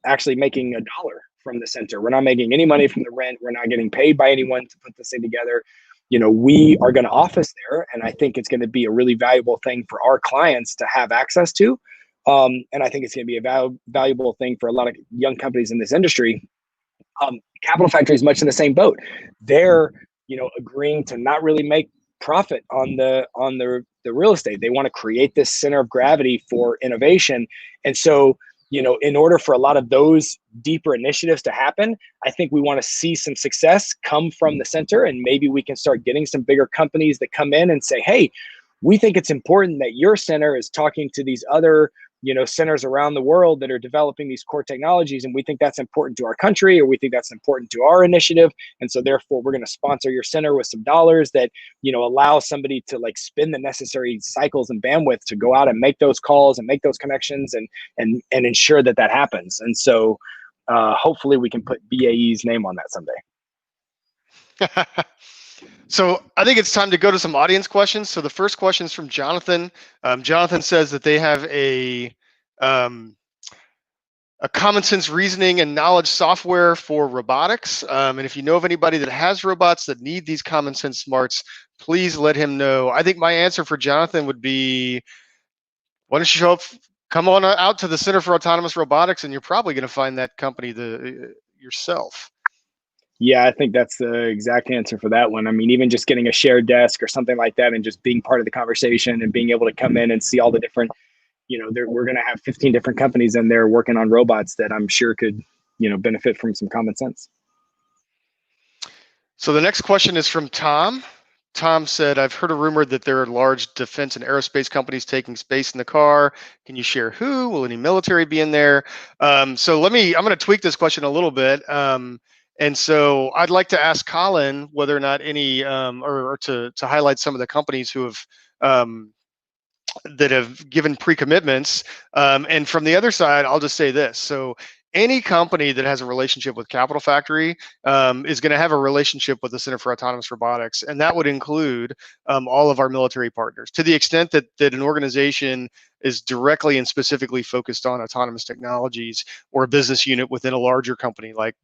actually making a dollar from the center. We're not making any money from the rent. We're not getting paid by anyone to put this thing together. We are going to office there, and I think it's going to be a really valuable thing for our clients to have access to. And I think it's going to be a valuable thing for a lot of young companies in this industry. Capital Factory is much in the same boat. They're agreeing to not really make profit on the real estate. They want to create this center of gravity for innovation. And so, in order for a lot of those deeper initiatives to happen, I think we want to see some success come from the center, and maybe we can start getting some bigger companies that come in and say, hey, we think it's important that your center is talking to these other centers around the world that are developing these core technologies, and we think that's important to our country, or we think that's important to our initiative, and so therefore we're going to sponsor your center with some dollars that allow somebody to spin the necessary cycles and bandwidth to go out and make those calls and make those connections and ensure that happens. And so hopefully we can put BAE's name on that someday. So I think it's time to go to some audience questions. So the first question is from Jonathan. Jonathan says that they have a common sense reasoning and knowledge software for robotics. And if you know of anybody that has robots that need these common sense smarts, please let him know. I think my answer for Jonathan would be, why don't you come on out to the Center for Autonomous Robotics, and you're probably going to find that company yourself. Yeah, I think that's the exact answer for that one. I mean, even just getting a shared desk or something like that and just being part of the conversation and being able to come in and see all the different, we're going to have 15 different companies in there working on robots that I'm sure could, benefit from some common sense. So the next question is from Tom. Tom said, I've heard a rumor that there are large defense and aerospace companies taking space in the car. Can you share who? Will any military be in there? So I'm going to tweak this question a little bit. And so I'd like to ask Colin whether or not any, or to highlight some of the companies who have, that have given pre-commitments. And from the other side, I'll just say this. So any company that has a relationship with Capital Factory is going to have a relationship with the Center for Autonomous Robotics. And that would include all of our military partners. To the extent that an organization is directly and specifically focused on autonomous technologies, or a business unit within a larger company like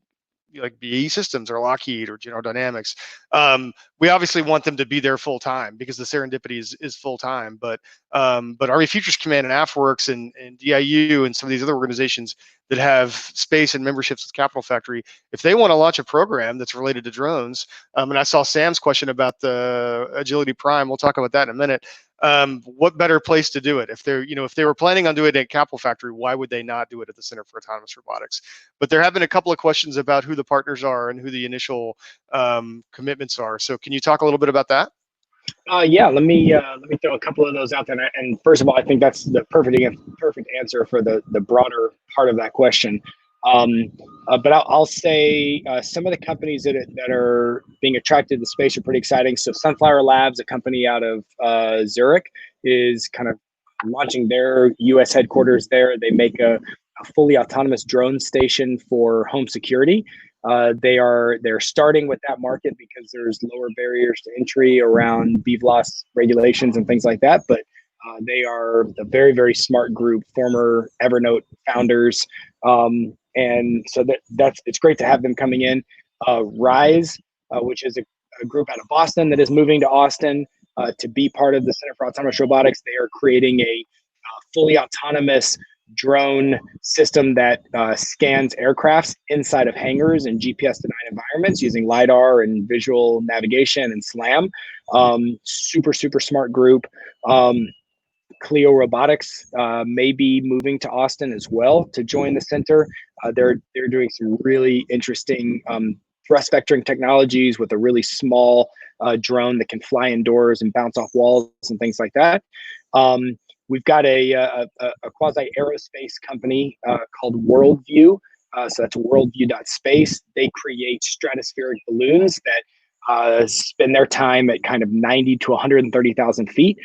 BAE Systems or Lockheed or General Dynamics, we obviously want them to be there full time, because the serendipity is full time. But Army Futures Command and AFWorks and DIU and some of these other organizations that have space and memberships with Capital Factory, if they want to launch a program that's related to drones, and I saw Sam's question about the Agility Prime, we'll talk about that in a minute. What better place to do it? If they were planning on doing it at Capital Factory, why would they not do it at the Center for Autonomous Robotics? But there have been a couple of questions about who the partners are and who the initial commitments are. So can you talk a little bit about that? Yeah, let me throw a couple of those out there. And first of all, I think that's the perfect answer for the broader part of that question. But I'll say some of the companies that are being attracted to space are pretty exciting. So Sunflower Labs, a company out of Zurich, is kind of launching their U.S. headquarters there. They make a fully autonomous drone station for home security. They're starting with that market because there's lower barriers to entry around BVLOS regulations and things like that. But they are a very, very smart group, former Evernote founders. And so it's great to have them coming in. Rise, which is a group out of Boston that is moving to Austin to be part of the Center for Autonomous Robotics. They are creating a fully autonomous drone system that scans aircrafts inside of hangars and GPS-denied environments using LiDAR and visual navigation and SLAM. Super, super smart group. Clio Robotics may be moving to Austin as well to join the center. They're doing some really interesting thrust vectoring technologies with a really small drone that can fly indoors and bounce off walls and things like that. We've got a quasi aerospace company called Worldview So that's worldview.space. They create stratospheric balloons that spend their time at kind of 90 to 130,000 feet.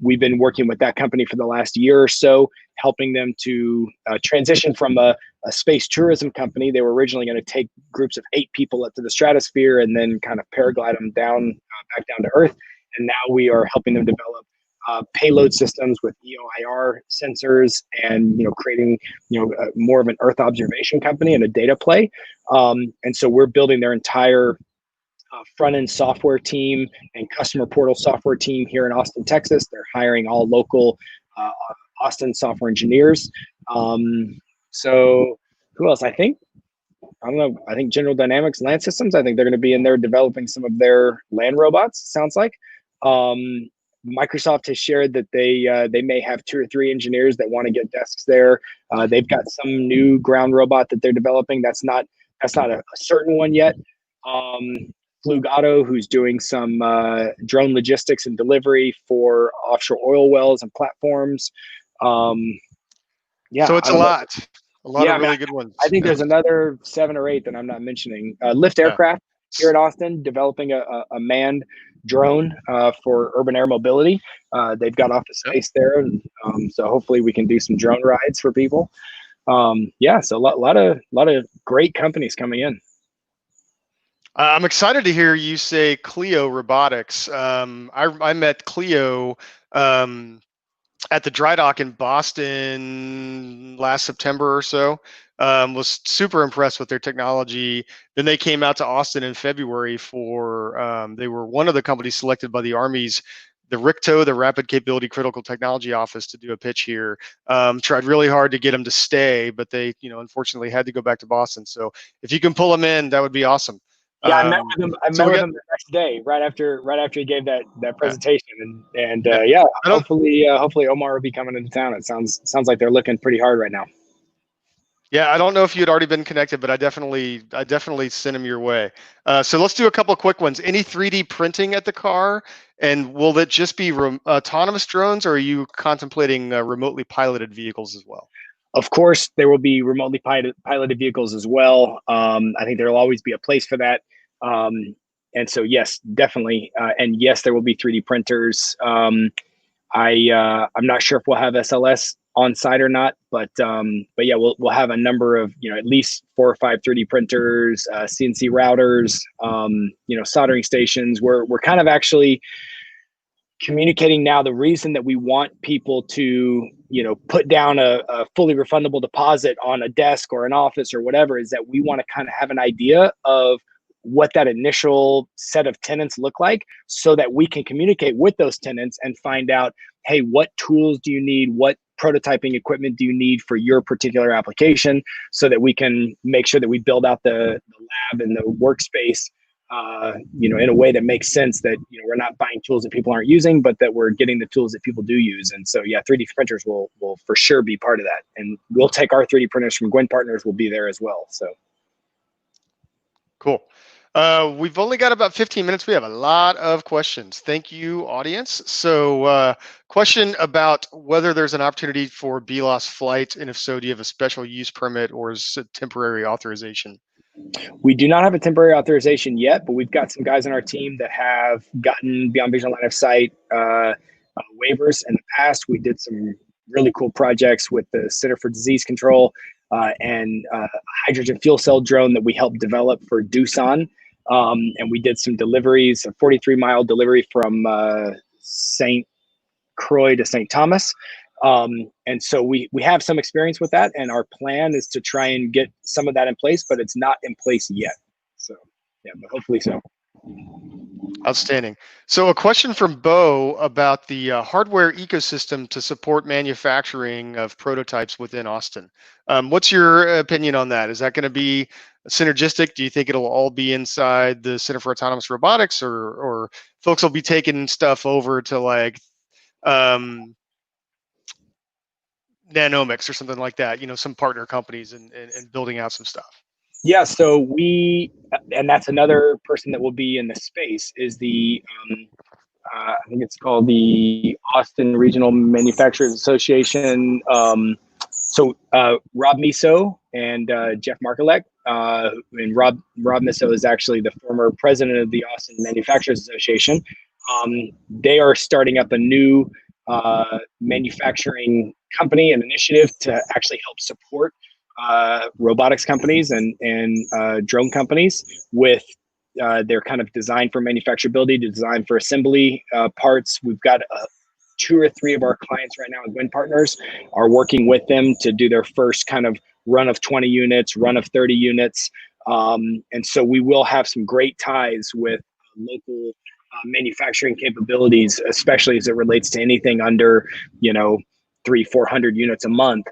We've been working with that company for the last year or so, helping them to transition from a space tourism company. They were originally going to take groups of 8 people up to the stratosphere and then kind of paraglide them down, back down to Earth. And now we are helping them develop payload systems with EOIR sensors, and creating more of an Earth observation company and a data play. And so we're building their entire front-end software team and customer portal software team here in Austin, Texas. They're hiring all local Austin software engineers. So who else? I think General Dynamics Land Systems. I think they're going to be in there developing some of their land robots, sounds like. Microsoft has shared that they may have 2 or 3 engineers that want to get desks there. They've got some new ground robot that they're developing. That's not a certain one yet. Flugado, who's doing some drone logistics and delivery for offshore oil wells and platforms. Yeah, so it's a lot of really good ones. I think there's another 7 or 8 that I'm not mentioning. Lift Aircraft here in Austin, developing a manned drone for urban air mobility. They've got office space there, and so hopefully we can do some drone rides for people. So a lot of great companies coming in. I'm excited to hear you say Clio Robotics. I met Clio at the dry dock in Boston last September or so. Was super impressed with their technology. Then they came out to Austin in February for, they were one of the companies selected by the Army's, the RCTO, the Rapid Capability Critical Technology Office, to do a pitch here. Tried really hard to get them to stay, but they, unfortunately had to go back to Boston. So if you can pull them in, that would be awesome. Yeah, I met with him. I met with him the next day, right after he gave that presentation, and hopefully Omar will be coming into town. It sounds like they're looking pretty hard right now. Yeah, I don't know if you had already been connected, but I definitely sent him your way. So let's do a couple of quick ones. Any 3D printing at the car, and will it just be autonomous drones, or are you contemplating remotely piloted vehicles as well? Of course, there will be remotely piloted vehicles as well. I think there will always be a place for that. And so, yes, definitely. And yes, there will be 3D printers. I'm not sure if we'll have SLS on site or not, but yeah, we'll have a number of, at least 4 or 5 3D printers, CNC routers, soldering stations. We're kind of actually communicating now the reason that we want people to, put down a fully refundable deposit on a desk or an office or whatever, is that we want to kind of have an idea of what that initial set of tenants look like, so that we can communicate with those tenants and find out, hey, what tools do you need? What prototyping equipment do you need for your particular application, so that we can make sure that we build out the lab and the workspace in a way that makes sense, that we're not buying tools that people aren't using, but that we're getting the tools that people do use. And so 3D printers will for sure be part of that, and we'll take our 3D printers from Guinn Partners will be there as well. So cool. We've only got about 15 minutes. We have a lot of questions. Thank you, audience. So question about whether there's an opportunity for BLOS flight, and if so, do you have a special use permit, or is it temporary authorization? We do not have a temporary authorization yet, but we've got some guys on our team that have gotten beyond visual line of sight waivers in the past. We did some really cool projects with the Center for Disease Control and a hydrogen fuel cell drone that we helped develop for Doosan. And we did some deliveries, a 43-mile delivery from St. Croix to St. Thomas. And so we have some experience with that, and our plan is to try and get some of that in place, but it's not in place yet. So yeah, but hopefully so. Outstanding. So a question from Bo about the hardware ecosystem to support manufacturing of prototypes within Austin. What's your opinion on that? Is that going to be synergistic? Do you think it'll all be inside the Center for Autonomous Robotics, or folks will be taking stuff over to like Nanomics or something like that, some partner companies, and building out some stuff? Yeah, so and that's another person that will be in the space, is the, I think it's called the Austin Regional Manufacturers Association. So Rob Miso and Jeff Markolek. And Rob Misso is actually the former president of the Austin Manufacturers Association. They are starting up a new manufacturing company and initiative to actually help support robotics companies and drone companies with their kind of design for manufacturability, design for assembly parts. We've got 2 or 3 of our clients right now, Guinn partners, are working with them to do their first kind of run of 20 units, run of 30 units. And so we will have some great ties with local manufacturing capabilities, especially as it relates to anything under, 300-400 units a month.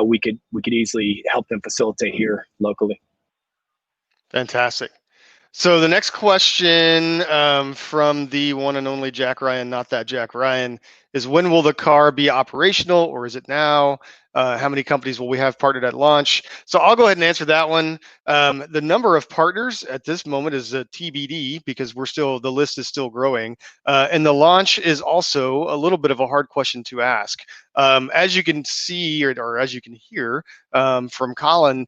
We could easily help them facilitate here locally. Fantastic. So the next question from the one and only Jack Ryan, not that Jack Ryan, is when will the car be operational, or is it now? How many companies will we have partnered at launch? So I'll go ahead and answer that one. The number of partners at this moment is a TBD because the list is still growing. And the launch is also a little bit of a hard question to ask. As you can see, or as you can hear from Colin,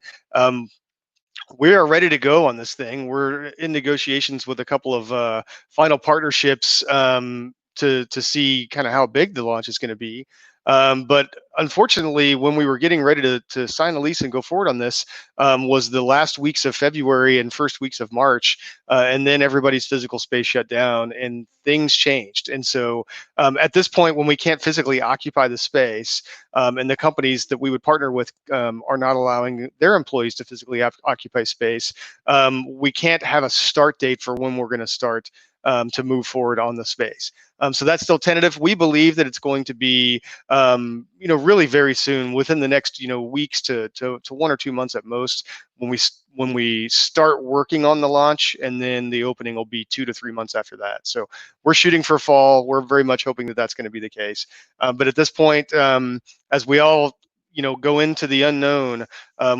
we are ready to go on this thing. We're in negotiations with a couple of final partnerships to see kind of how big the launch is going to be. But unfortunately, when we were getting ready to sign the lease and go forward on this, was the last weeks of February and first weeks of March, and then everybody's physical space shut down and things changed. And so at this point, when we can't physically occupy the space, and the companies that we would partner with are not allowing their employees to physically occupy space, we can't have a start date for when we're going to start to move forward on the space. So that's still tentative. We believe that it's going to be, really very soon, within the next, weeks to 1 or 2 months at most, when we start working on the launch, and then the opening will be 2 to 3 months after that. So we're shooting for fall. We're very much hoping that that's going to be the case. But at this point, as we all go into the unknown,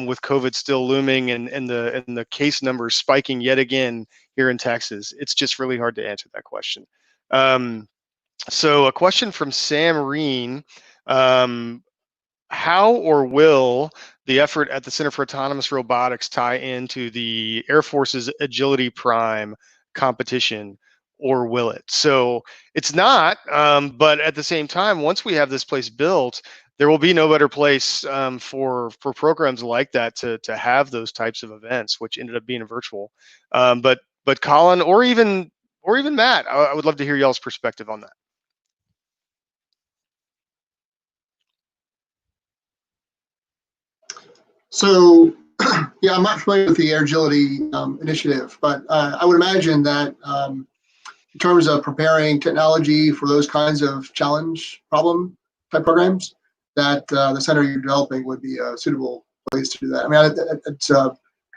with COVID still looming and the case numbers spiking yet again here in Texas, it's just really hard to answer that question. So a question from Sam Reen: how or will the effort at the Center for Autonomous Robotics tie into the Air Force's Agility Prime competition, or will it? So it's not, but at the same time, once we have this place built, there will be no better place for programs like that to have those types of events, which ended up being virtual. But Colin, or even Matt, I would love to hear y'all's perspective on that. So, yeah, I'm not familiar with the Air Agility initiative, but I would imagine that in terms of preparing technology for those kinds of challenge problem type programs, that the center you're developing would be a suitable place to do that. I mean,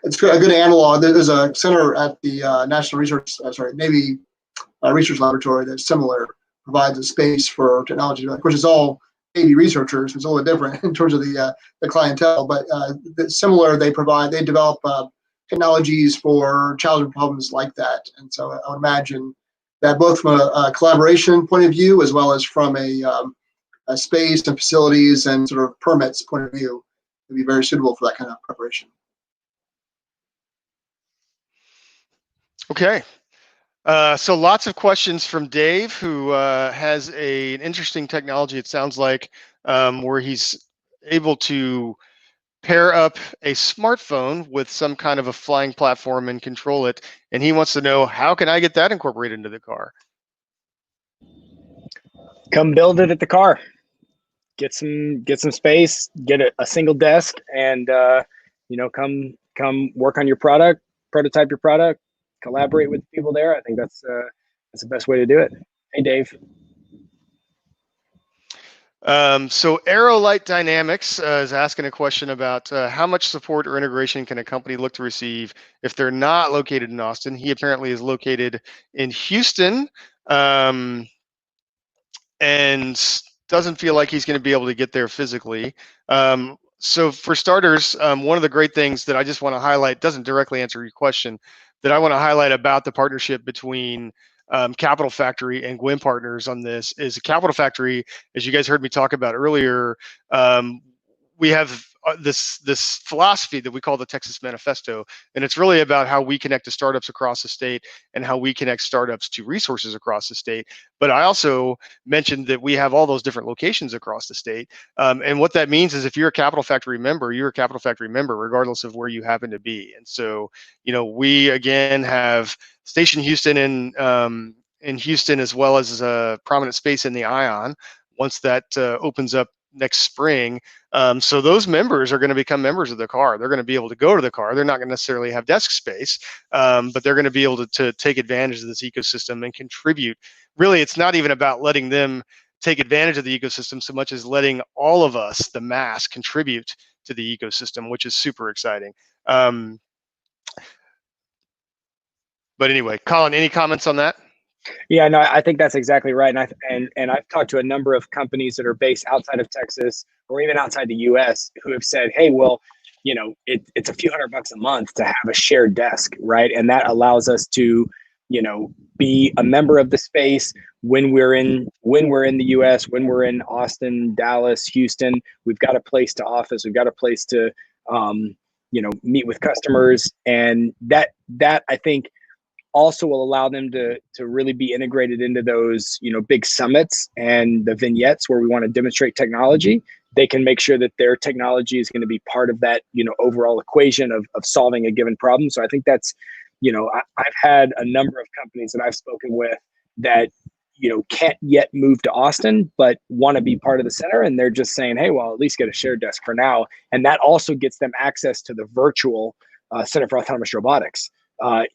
it's a good analog. There's a center at the Navy Research Laboratory that's similar, provides a space for technology, which is all Navy researchers. It's a little bit different in terms of the clientele, but similar. They develop technologies for challenging problems like that. And so I would imagine that both from a collaboration point of view, as well as from a space and facilities and sort of permits point of view, would be very suitable for that kind of preparation. Okay. So lots of questions from Dave, who has an interesting technology, it sounds like, where he's able to pair up a smartphone with some kind of a flying platform and control it. And he wants to know, how can I get that incorporated into the car? Come build it at the car. Get some space. Get a single desk, and come work on your product, prototype your product, collaborate with people there. I think that's the best way to do it. Hey, Dave. So Aerolight Dynamics is asking a question about how much support or integration can a company look to receive if they're not located in Austin. He apparently is located in Houston, and doesn't feel like he's going to be able to get there physically. So for starters, one of the great things that I just want to highlight, doesn't directly answer your question, that I want to highlight about the partnership between Capital Factory and Guinn Partners on this is Capital Factory, as you guys heard me talk about earlier. We have this philosophy that we call the Texas Manifesto, and it's really about how we connect to startups across the state and how we connect startups to resources across the state. But I also mentioned that we have all those different locations across the state, and what that means is if you're a Capital Factory member, you're a Capital Factory member regardless of where you happen to be. And so, we again have Station Houston in Houston, as well as a prominent space in the Ion once that opens up next spring. So those members are going to become members of the car. They're going to be able to go to the car. They're not going to necessarily have desk space, but they're going to be able to take advantage of this ecosystem and contribute. Really, it's not even about letting them take advantage of the ecosystem so much as letting all of us, the mass, contribute to the ecosystem, which is super exciting. But anyway, Colin, any comments on that? Yeah, no, I think that's exactly right. And I've talked to a number of companies that are based outside of Texas or even outside the US who have said, hey, well, it's a few $100 a month to have a shared desk, right? And that allows us to, be a member of the space when we're in the US, when we're in Austin, Dallas, Houston. We've got a place to office, we've got a place to meet with customers. And that I think also will allow them to really be integrated into those, big summits and the vignettes where we want to demonstrate technology. They can make sure that their technology is going to be part of that, overall equation of solving a given problem. So I think that's, I've had a number of companies that I've spoken with that, can't yet move to Austin, but want to be part of the center. And they're just saying, hey, well, at least get a shared desk for now. And that also gets them access to the virtual Center for Autonomous Robotics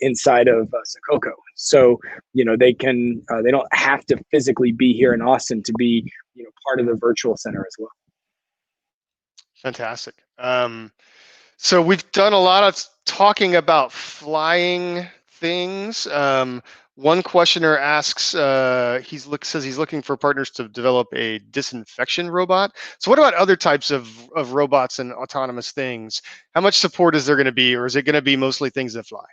inside of Sococo. So, they don't have to physically be here in Austin to be, part of the virtual center as well. Fantastic. So we've done a lot of talking about flying things. One questioner asks, says he's looking for partners to develop a disinfection robot. So what about other types of robots and autonomous things? How much support is there going to be, or is it going to be mostly things that fly?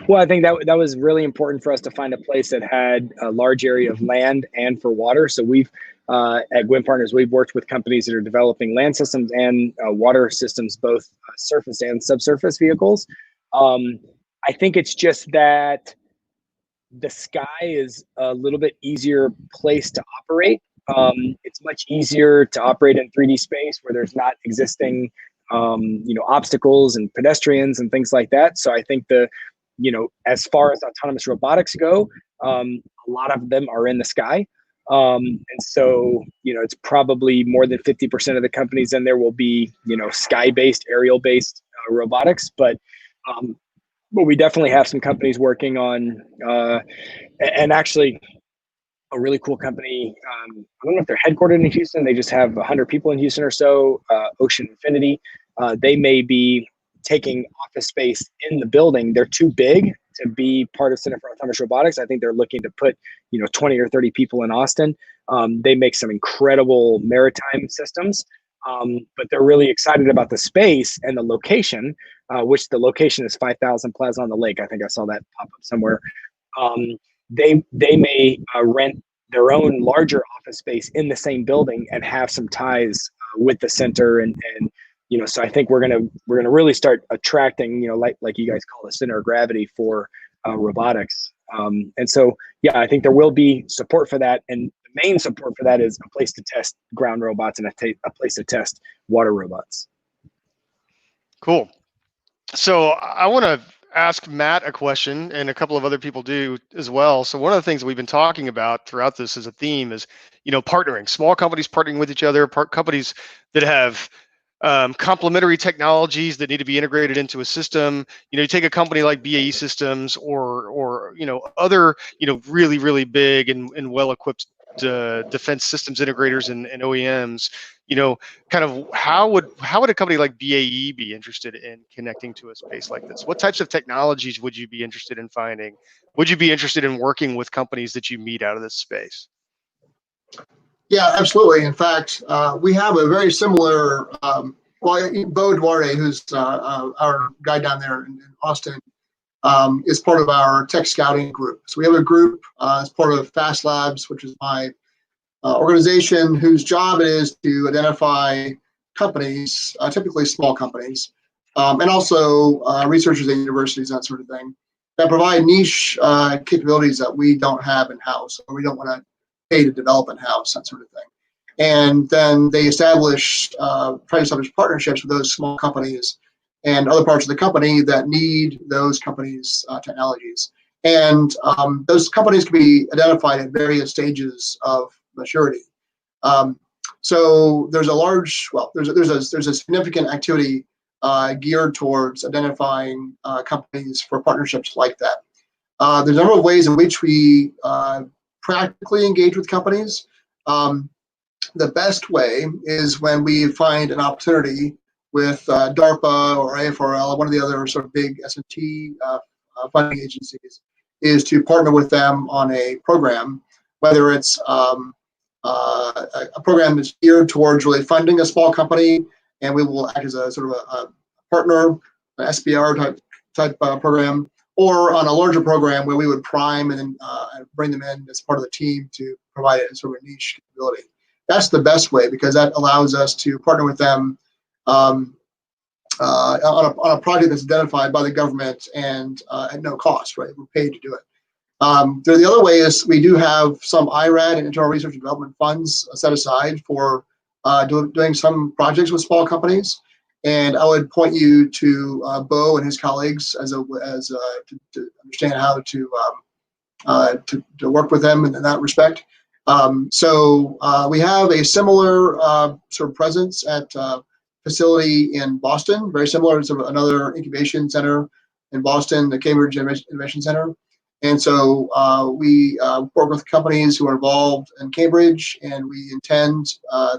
Well, I think that was really important for us to find a place that had a large area of land and for water. So we've at Guinn Partners, we've worked with companies that are developing land systems and water systems, both surface and subsurface vehicles. I think it's just that the sky is a little bit easier place to operate. It's much easier to operate in 3D space where there's not existing, obstacles and pedestrians and things like that. So I think as far as autonomous robotics go, a lot of them are in the sky. And so, it's probably more than 50% of the companies in there will be, sky-based, aerial-based robotics. But we definitely have some companies working on, and actually a really cool company. I don't know if they're headquartered in Houston. They just have 100 people in Houston or so, Ocean Infinity. They may be taking office space in the building. They're too big to be part of Center for Autonomous Robotics. I think they're looking to put, 20 or 30 people in Austin. They make some incredible maritime systems, but they're really excited about the space and the location, which the location is 5,000 Plaza on the Lake. I think I saw that pop up somewhere. They may rent their own larger office space in the same building and have some ties with the center and so I think we're gonna really start attracting, like you guys call the center of gravity for robotics. And so, yeah, I think there will be support for that. And the main support for that is a place to test ground robots and a place to test water robots. Cool. So I want to ask Matt a question, and a couple of other people do as well. So one of the things that we've been talking about throughout this as a theme is, partnering, small companies partnering with each other, companies that have complementary technologies that need to be integrated into a system. You take a company like BAE Systems or other really, really big and well-equipped defense systems integrators and OEMs. Kind of how would a company like BAE be interested in connecting to a space like this? What types of technologies would you be interested in finding? Would you be interested in working with companies that you meet out of this space? Yeah, absolutely. In fact, we have a very similar, Bo Duarte, who's our guy down there in Austin, is part of our tech scouting group. So we have a group as part of Fast Labs, which is my organization, whose job it is to identify companies, typically small companies, and also researchers at universities, that sort of thing, that provide niche capabilities that we don't have in-house, or we don't want to pay to develop in-house, that sort of thing. And then they try to establish partnerships with those small companies and other parts of the company that need those companies' technologies. And those companies can be identified at various stages of maturity. So there's a significant activity geared towards identifying companies for partnerships like that. There's a number of ways in which we practically engage with companies. The best way is when we find an opportunity with DARPA or AFRL, one of the other sort of big S&T funding agencies, is to partner with them on a program, whether it's a program that's geared towards really funding a small company, and we will act as a sort of a partner, an SBR type program, or on a larger program where we would prime and bring them in as part of the team to provide a sort of a niche capability. That's the best way, because that allows us to partner with them on a project that's identified by the government and at no cost, right? We're paid to do it. The other way is we do have some IRAD and internal research and development funds set aside for doing some projects with small companies. And I would point you to Bo and his colleagues to understand how to work with them in that respect. So we have a similar sort of presence at facility in Boston, very similar to another incubation center in Boston, the Cambridge Innovation Center. And so we work with companies who are involved in Cambridge, and we intend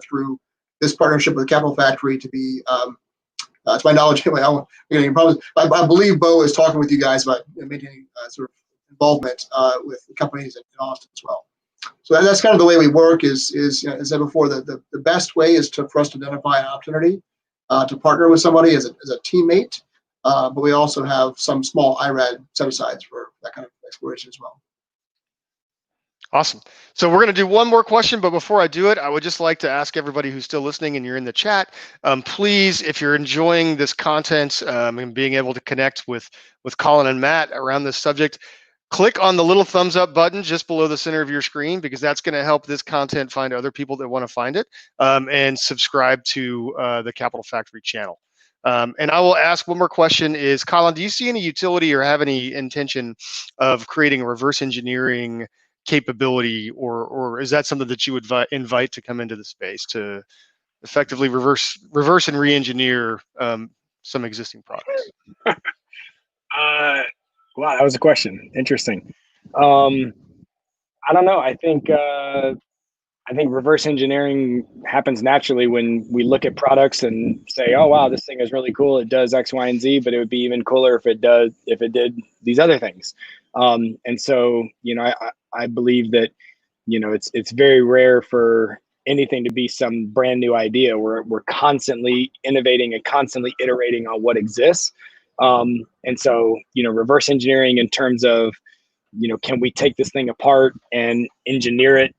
through this partnership with Capital Factory to be, to my knowledge, I believe Bo is talking with you guys about maintaining sort of involvement with companies in Austin as well. So that's kind of the way we work. As I said before, the best way is for us to identify an opportunity to partner with somebody as a teammate, but we also have some small IRAD set-asides for that kind of exploration as well. Awesome. So we're going to do one more question, but before I do it, I would just like to ask everybody who's still listening and you're in the chat, please, if you're enjoying this content and being able to connect with Colin and Matt around this subject, click on the little thumbs up button just below the center of your screen, because that's going to help this content find other people that want to find it, and subscribe to the Capital Factory channel. And I will ask one more question is, Colin, do you see any utility or have any intention of creating a reverse engineering capability, or is that something that you would invite to come into the space to effectively reverse and re-engineer some existing products? Wow, that was a question. Interesting. I don't know. I think reverse engineering happens naturally when we look at products and say, "Oh, wow, this thing is really cool. It does X, Y, and Z, but it would be even cooler if it did these other things." And so, I believe that, it's very rare for anything to be some brand new idea. We're constantly innovating and constantly iterating on what exists. And so, reverse engineering in terms of, can we take this thing apart and engineer it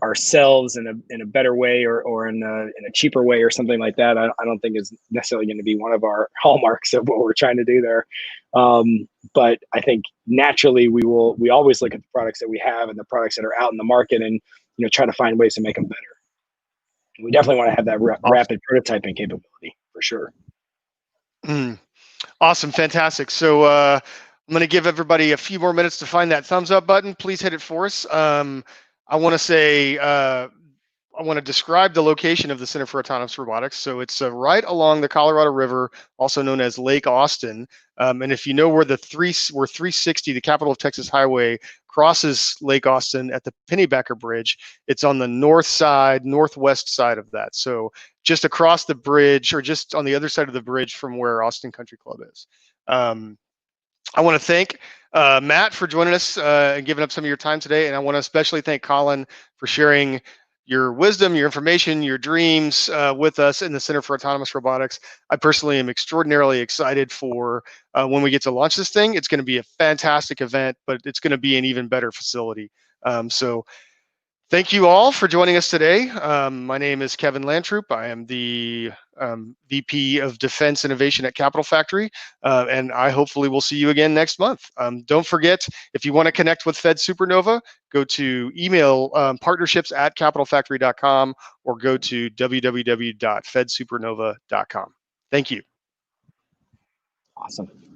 ourselves in a better way or in a cheaper way or something like that, I don't think is necessarily going to be one of our hallmarks of what we're trying to do there. But I think naturally we always look at the products that we have and the products that are out in the market and, try to find ways to make them better. We definitely want to have that rapid prototyping capability for sure. Awesome. Fantastic. So I'm going to give everybody a few more minutes to find that thumbs up button. Please hit it for us. I want to say, I want to describe the location of the Center for Autonomous Robotics. So it's right along the Colorado River, also known as Lake Austin. And if you know where where 360, the Capital of Texas Highway, crosses Lake Austin at the Pennybacker Bridge, it's on the northwest side of that. So just across the bridge, or just on the other side of the bridge from where Austin Country Club is. I want to thank Matt for joining us and giving up some of your time today. And I want to especially thank Colin for sharing your wisdom, your information, your dreams with us in the Center for Autonomous Robotics. I personally am extraordinarily excited for when we get to launch this thing. It's going to be a fantastic event, but it's going to be an even better facility. So Thank you all for joining us today. My name is Kevin Landtroop. I am the VP of Defense Innovation at Capital Factory, and I hopefully will see you again next month. Don't forget, if you want to connect with Fed Supernova, go to email partnerships@capitalfactory.com or go to www.fedsupernova.com. Thank you. Awesome.